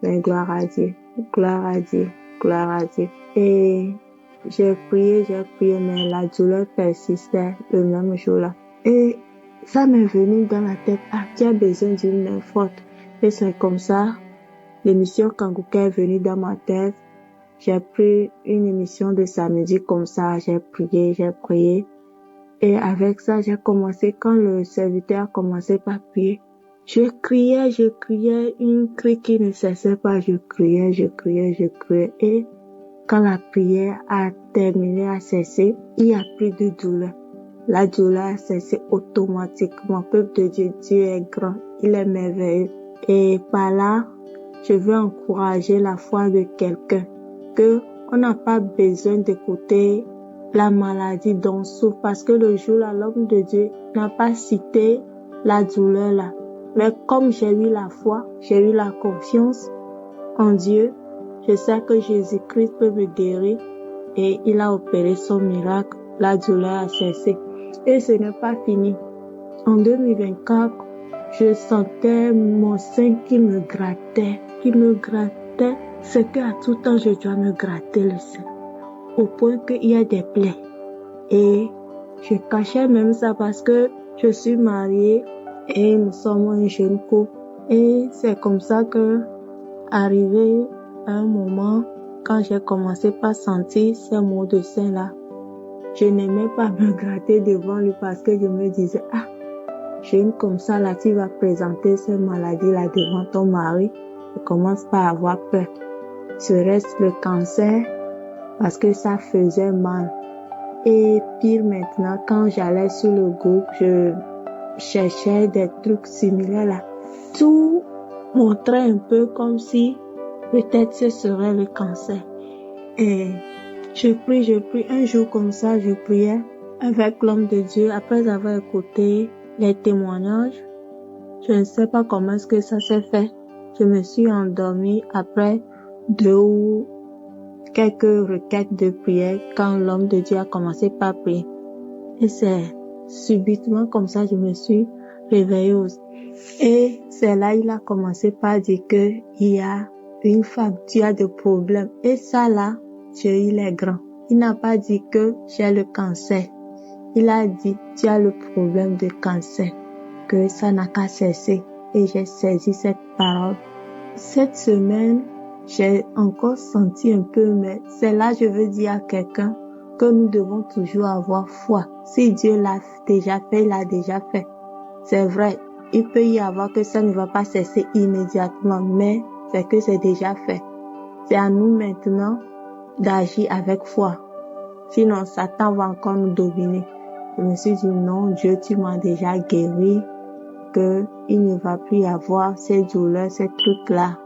Mais gloire à Dieu. Gloire à Dieu. Gloire à Dieu. Et j'ai prié, mais la douleur persistait le même jour-là. Et ça m'est venu dans la tête. Tu as besoin d'une main forte. Et c'est comme ça, l'émission Kanguka est venue dans ma tête. J'ai pris une émission de samedi comme ça. J'ai prié. Et avec ça, j'ai commencé, quand le serviteur a commencé par prier, je criais, une cri qui ne cessait pas. Je criais. Et quand la prière a terminé, a cessé, il n'y a plus de douleur. La douleur a cessé automatiquement. Peuple de Dieu, Dieu est grand, il est merveilleux. Et par là, je veux encourager la foi de quelqu'un, que on n'a pas besoin d'écouter la maladie dont on souffre, parce que le jour-là, l'homme de Dieu n'a pas cité la douleur là. Mais comme j'ai eu la foi, j'ai eu la confiance en Dieu, je sais que Jésus-Christ peut me guérir et il a opéré son miracle. La douleur a cessé. Et ce n'est pas fini. En 2024, je sentais mon sein qui me grattait. C'est qu'à tout temps, je dois me gratter le sein. Au point qu'il y a des plaies. Et je cachais même ça parce que je suis mariée et nous sommes un jeune couple. Et c'est comme ça que, arrivé à un moment, quand j'ai commencé par sentir ces maux de sein là, je n'aimais pas me gratter devant lui parce que je me disais, jeune comme ça là, tu vas présenter ces maladies là devant ton mari. Je commence par avoir peur. Serait-ce le cancer? Parce que ça faisait mal. Et pire maintenant, quand j'allais sur le groupe, je cherchais des trucs similaires là. Tout montrait un peu comme si peut-être ce serait le cancer. Et je prie. Un jour comme ça, je priais avec l'homme de Dieu. Après avoir écouté les témoignages, je ne sais pas comment est-ce que ça s'est fait. Je me suis endormie après 2 ou quelques requêtes de prière quand l'homme de Dieu a commencé par prier. Et c'est subitement comme ça, je me suis réveillée. Et c'est là, il a commencé par dire que il y a une femme, tu as des problèmes. Et ça là, Dieu, il est grand. Il n'a pas dit que j'ai le cancer. Il a dit, tu as le problème de cancer. Que ça n'a qu'à cesser. Et j'ai saisi cette parole. Cette semaine, j'ai encore senti un peu, mais c'est là je veux dire à quelqu'un que nous devons toujours avoir foi. Si Dieu l'a déjà fait, il a déjà fait. C'est vrai, il peut y avoir que ça ne va pas cesser immédiatement, mais c'est que c'est déjà fait. C'est à nous maintenant d'agir avec foi. Sinon, Satan va encore nous dominer. Je me suis dit, non, Dieu, tu m'as déjà guéri, que il ne va plus y avoir ces douleurs, ces trucs-là.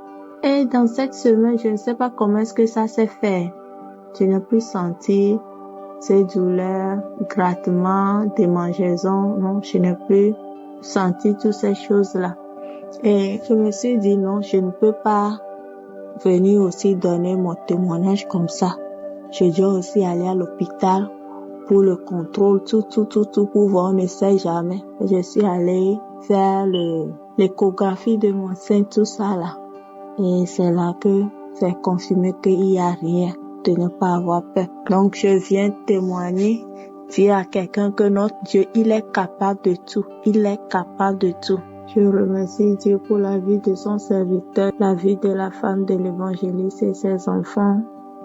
Et dans cette semaine, je ne sais pas comment est-ce que ça s'est fait. Je n'ai plus senti ces douleurs, grattements, démangeaisons. Non, je n'ai plus senti toutes ces choses-là. Et je me suis dit non, je ne peux pas venir aussi donner mon témoignage comme ça. Je dois aussi aller à l'hôpital pour le contrôle, tout, pour voir, on ne sait jamais. Je suis allée faire l'échographie de mon sein, tout ça là. Et c'est là que c'est confirmé qu'il n'y a rien, de ne pas avoir peur. Donc je viens témoigner, dire à quelqu'un que notre Dieu, il est capable de tout. Il est capable de tout. Je remercie Dieu pour la vie de son serviteur, la vie de la femme de l'évangéliste et ses enfants,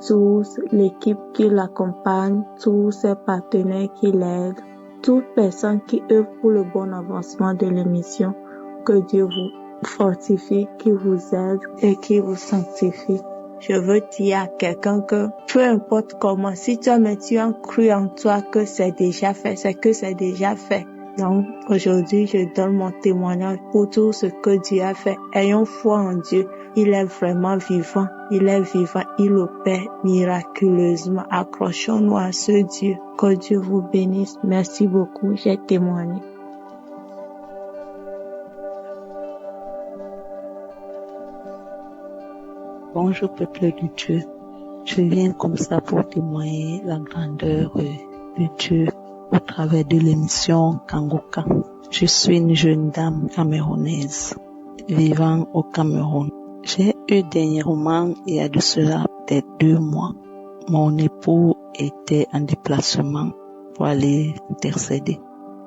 tous l'équipe qui l'accompagne, tous ses partenaires qui l'aident, toute personne qui œuvre pour le bon avancement de l'émission. Que Dieu vous fortifie, qui vous aide et qui vous sanctifie. Je veux dire à quelqu'un que peu importe comment, si tu as cru en toi que c'est déjà fait, c'est que c'est déjà fait. Donc aujourd'hui, je donne mon témoignage pour tout ce que Dieu a fait. Ayons foi en Dieu. Il est vraiment vivant. Il est vivant. Il opère miraculeusement. Accrochons-nous à ce Dieu. Que Dieu vous bénisse. Merci beaucoup. J'ai témoigné. Bonjour peuple de Dieu. Je viens comme ça pour témoigner la grandeur de Dieu au travers de l'émission Kangoka. Je suis une jeune dame camerounaise vivant au Cameroun. J'ai eu dernièrement, il y a de cela peut-être 2 mois, mon époux était en déplacement pour aller intercéder.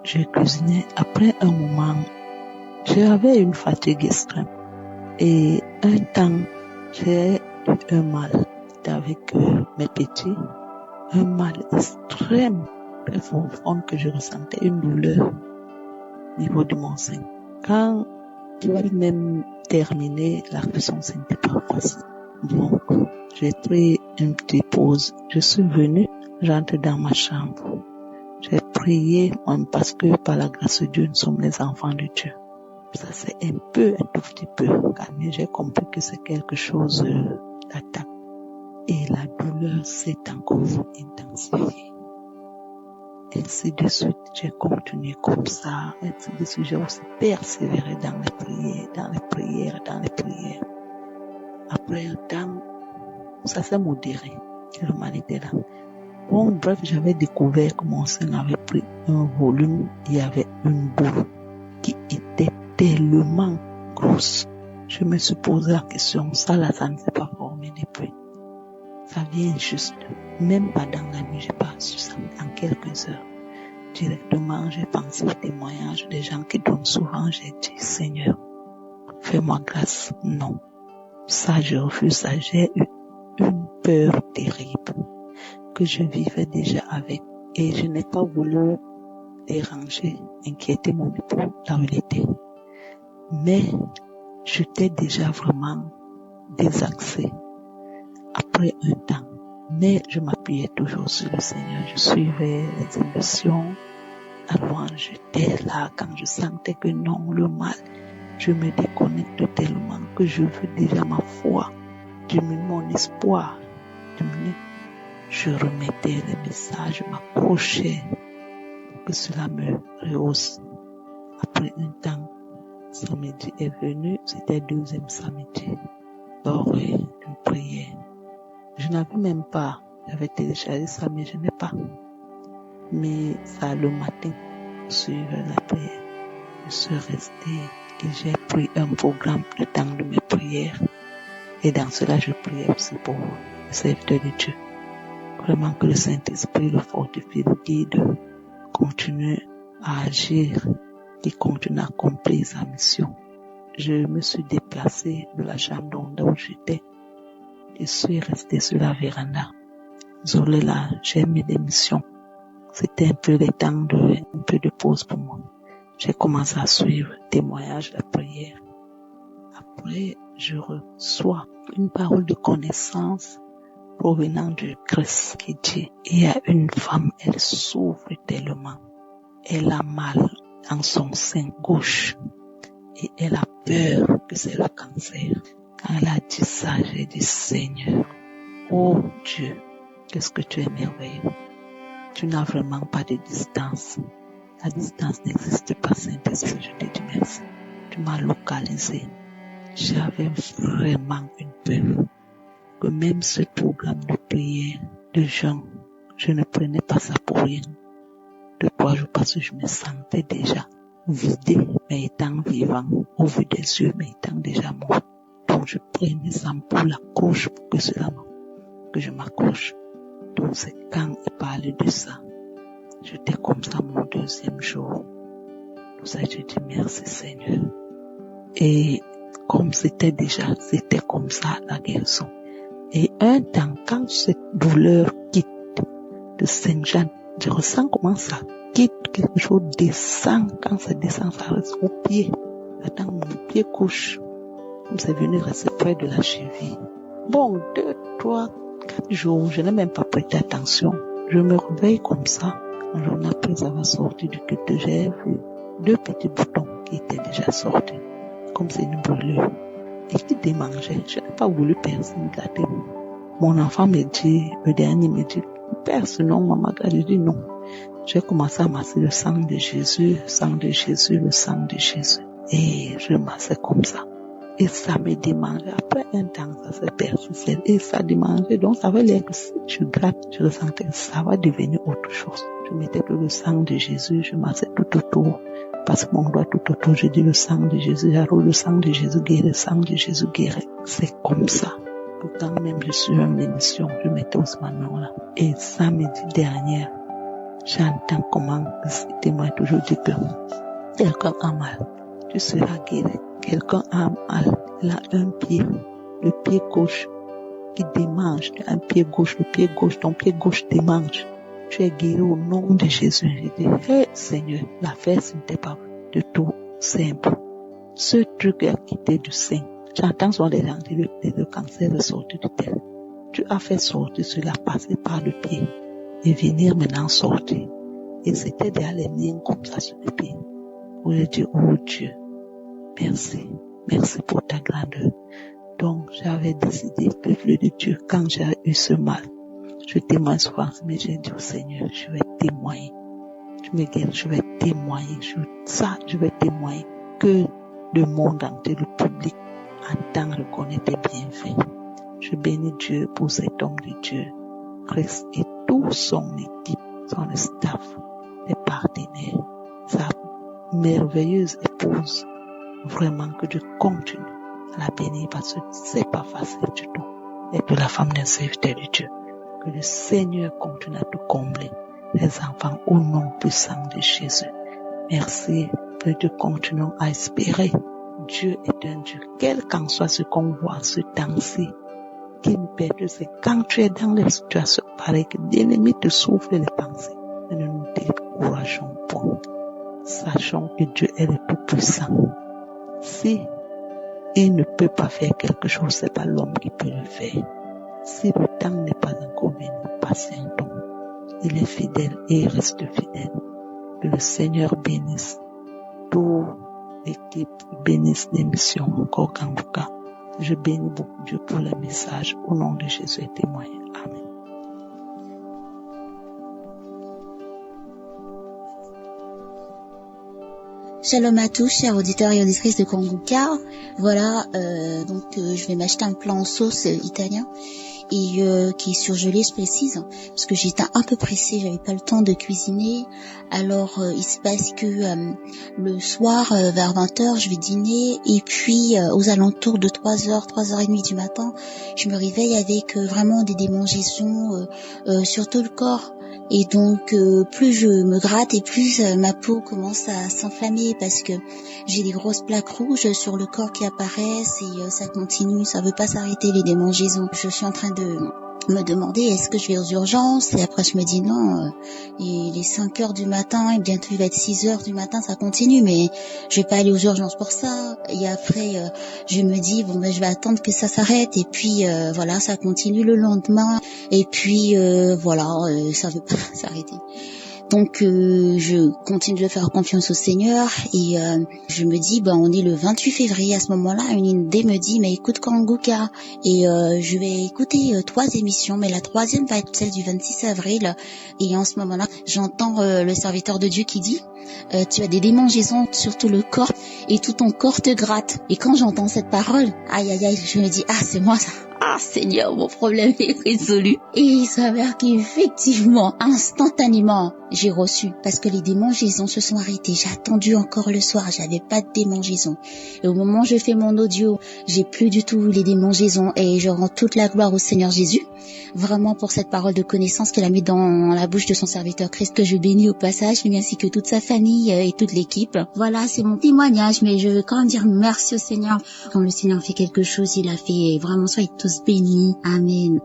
Je cuisinais. Après un moment, j'avais une fatigue extrême. Et un temps, j'ai eu un mal avec mes petits, un mal extrême, très profond que je ressentais, une douleur au niveau de mon sein. Quand j'avais même terminé, la cuisson, ce n'était pas facile. Donc, j'ai pris une petite pause. Je suis venue, j'entre dans ma chambre. J'ai prié, parce que par la grâce de Dieu, nous sommes les enfants de Dieu. Ça c'est un tout petit peu calmé. J'ai compris que c'est quelque chose d'attaque. Et la douleur s'est encore intensifiée. Ainsi de suite, j'ai continué comme ça. Ainsi de suite, j'ai aussi persévéré dans les prières. Après un temps, ça s'est modéré. Le mal était là. Bon, bref, j'avais découvert que mon sein avait pris un volume. Il y avait une boule qui était tellement grosse. Je me suis posé la question, ça là, ça ne s'est pas formé depuis. Ça vient juste. Même pas dans la nuit, j'ai pas su ça. En quelques heures, directement, j'ai pensé au témoignage des gens qui donnent souvent. J'ai dit, Seigneur, fais-moi grâce. Non. Ça, je refuse ça. J'ai eu une peur terrible que je vivais déjà avec. Et je n'ai pas voulu déranger, inquiéter mon époux là où il était. Mais j'étais déjà vraiment désaxée après un temps. Mais je m'appuyais toujours sur le Seigneur. Je suivais les émissions. À loin, j'étais là quand je sentais que non, le mal, je me déconnecte tellement que je veux déjà ma foi, diminuer mon espoir, diminuer. Je remettais les messages, je m'accrochais pour que cela me rehausse. Après un temps, samedi est venu, c'était le 2e samedi. Lors d'une prière. Je n'avais même pas, j'avais téléchargé ça, mais je n'ai pas. Mais ça, le matin, suivant la prière, je suis restée et j'ai pris un programme le temps de mes prières. Et dans cela, je priais aussi pour le serviteur de Dieu. Vraiment que le Saint-Esprit le fortifie, le guide, continue à agir et continue à accomplir sa mission. Je me suis déplacée de la chambre où j'étais. Je suis restée sur la véranda. Désolée là, j'ai mis des missions. C'était un peu le temps un peu de pause pour moi. J'ai commencé à suivre le témoignage, la prière. Après, je reçois une parole de connaissance provenant du Christ qui dit, il y a une femme, elle souffre tellement. Elle a mal dans son sein gauche et elle a peur que c'est le cancer. Quand elle a dit ça, j'ai dit, Seigneur, oh Dieu, qu'est-ce que tu es merveilleux. Tu n'as vraiment pas de distance. La distance n'existe pas, Saint-Esprit, je te dis merci. tu m'as localisé. J'avais vraiment une peur que même ce programme de prière, de jeûne, je ne prenais pas ça pour rien. 2-3 jours parce que je me sentais déjà vidé, mais étant vivant, au vu des yeux, mais étant déjà mort. Donc je prenais ça pour l'accroche, pour que que je m'accroche. Donc c'est quand il parlait de ça, j'étais comme ça mon 2e jour. Pour ça je dis merci Seigneur. Et comme c'était comme ça la guérison. Et un temps, quand cette douleur quitte de Saint-Jean, je ressens comment ça quitte, quelque chose descend, quand ça descend, ça reste au pied. Attends, mon pied couche, comme c'est venu rester près de la cheville. Bon, 2, 3, 4 jours, je n'ai même pas prêté attention. Je me réveille comme ça. Un jour après avoir sorti du culte, j'ai vu 2 petits boutons qui étaient déjà sortis, comme c'est une brûlure, et qui démangeaient. Je n'ai pas voulu percer, gâter. Mon enfant me dit, le dernier me dit, perce non, maman, je dis non. J'ai commencé à masser le sang de Jésus, le sang de Jésus, le sang de Jésus. Et je massais comme ça. Et ça me démangeait. Après un temps, ça s'est perçu. Et ça démangeait. Donc, ça veut dire que si je gratte, je ressentais que ça va devenir autre chose. Je mettais tout le sang de Jésus, je massais tout autour. Parce que mon doigt tout autour, je dis le sang de Jésus, j'arrose le sang de Jésus guérit, le sang de Jésus guérit. C'est comme ça. Pourtant, même je suis en émission, je mettais aussi ma main là. Et samedi dernier, j'entends comment le témoin toujours dit que quelqu'un a mal, tu seras guéri. Quelqu'un a mal, il a un pied, le pied gauche qui démange, un pied gauche, le pied gauche, ton pied gauche démange. Tu es guéri au nom de Jésus. J'ai dit, hey, Seigneur, l'affaire ce n'était pas du tout simple. Ce truc a quitté du sein. J'entends souvent les gens dire le cancer est sorti du tel. Tu as fait sortir cela, passer par le pied et venir maintenant sortir. Et c'était déjà les liens comme ça sur le pied. Où j'ai dit, oh Dieu, merci. Merci pour ta grandeur. Donc, j'avais décidé, peuple de Dieu, quand j'ai eu ce mal, je témoigne souvent, mais j'ai dit au Seigneur, je vais témoigner. Tu me guéris, je vais témoigner. Je vais témoigner que le monde entier, le public, entend, reconnaît tes bienfaits. Je bénis Dieu pour cet homme de Dieu, Christ et toute son équipe, son staff, les partenaires, sa merveilleuse épouse. Vraiment que Dieu continue à la bénir parce que c'est pas facile du tout. Et puis la femme d'un serviteur de Dieu. Que le Seigneur continue à te combler les enfants au nom puissant de Jésus. Merci. Que Dieu continue à espérer. Dieu est un Dieu. Quel qu'en soit ce qu'on voit ce temps-ci, qui nous perd, c'est quand tu es dans les situations pareilles que l'ennemi te souffle les pensées. Mais ne nous décourageons point. Sachons que Dieu est le tout-puissant. Si il ne peut pas faire quelque chose, c'est pas l'homme qui peut le faire. Si le temps n'est pas encore venu, patientons. Il est fidèle et il reste fidèle. Que le Seigneur bénisse toute l'équipe, bénisse l'émission encore Kanguka. Je bénis beaucoup Dieu pour le message. Au nom de Jésus et témoin. Amen. Shalom à tous, chers auditeurs et auditrices de Kanguka. Voilà, je vais m'acheter un plat en sauce italien et qui est surgelé, je précise, parce que j'étais un peu pressée, j'avais pas le temps de cuisiner. Alors il se passe que le soir vers 20h, je vais dîner et puis aux alentours de 3h, 3h30 du matin, je me réveille avec vraiment des démangeaisons sur tout le corps. Et donc plus je me gratte et plus ma peau commence à s'enflammer parce que j'ai des grosses plaques rouges sur le corps qui apparaissent et ça continue, ça veut pas s'arrêter les démangeaisons. Je suis en train de me demander est-ce que je vais aux urgences et après je me dis non, il est 5h du matin et bientôt il va être 6h du matin, ça continue mais je vais pas aller aux urgences pour ça. Et après je me dis je vais attendre que ça s'arrête et puis voilà, ça continue le lendemain et puis ça veut pas s'arrêter. Donc je continue de faire confiance au Seigneur et je me dis on est le 28 février à ce moment-là, une idée me dit mais écoute Kanguka et je vais écouter 3 émissions mais la 3e va être celle du 26 avril et en ce moment-là j'entends le serviteur de Dieu qui dit tu as des démangeaisons sur tout le corps et tout ton corps te gratte. Et quand j'entends cette parole, aïe aïe aïe, je me dis c'est moi ça. Seigneur, mon problème est résolu. Et il s'avère qu'effectivement, instantanément, j'ai reçu. Parce que les démangeaisons se sont arrêtées. J'ai attendu encore le soir, j'avais pas de démangeaisons. Et au moment où je fais mon audio, j'ai plus du tout les démangeaisons. Et je rends toute la gloire au Seigneur Jésus. Vraiment pour cette parole de connaissance qu'il a mis dans la bouche de son serviteur Christ, que je bénis au passage, lui ainsi que toute sa famille et toute l'équipe. Voilà, c'est mon témoignage, mais je veux quand même dire merci au Seigneur. Quand le Seigneur fait quelque chose, il a fait. Vraiment, soyez tous bénis. Amen.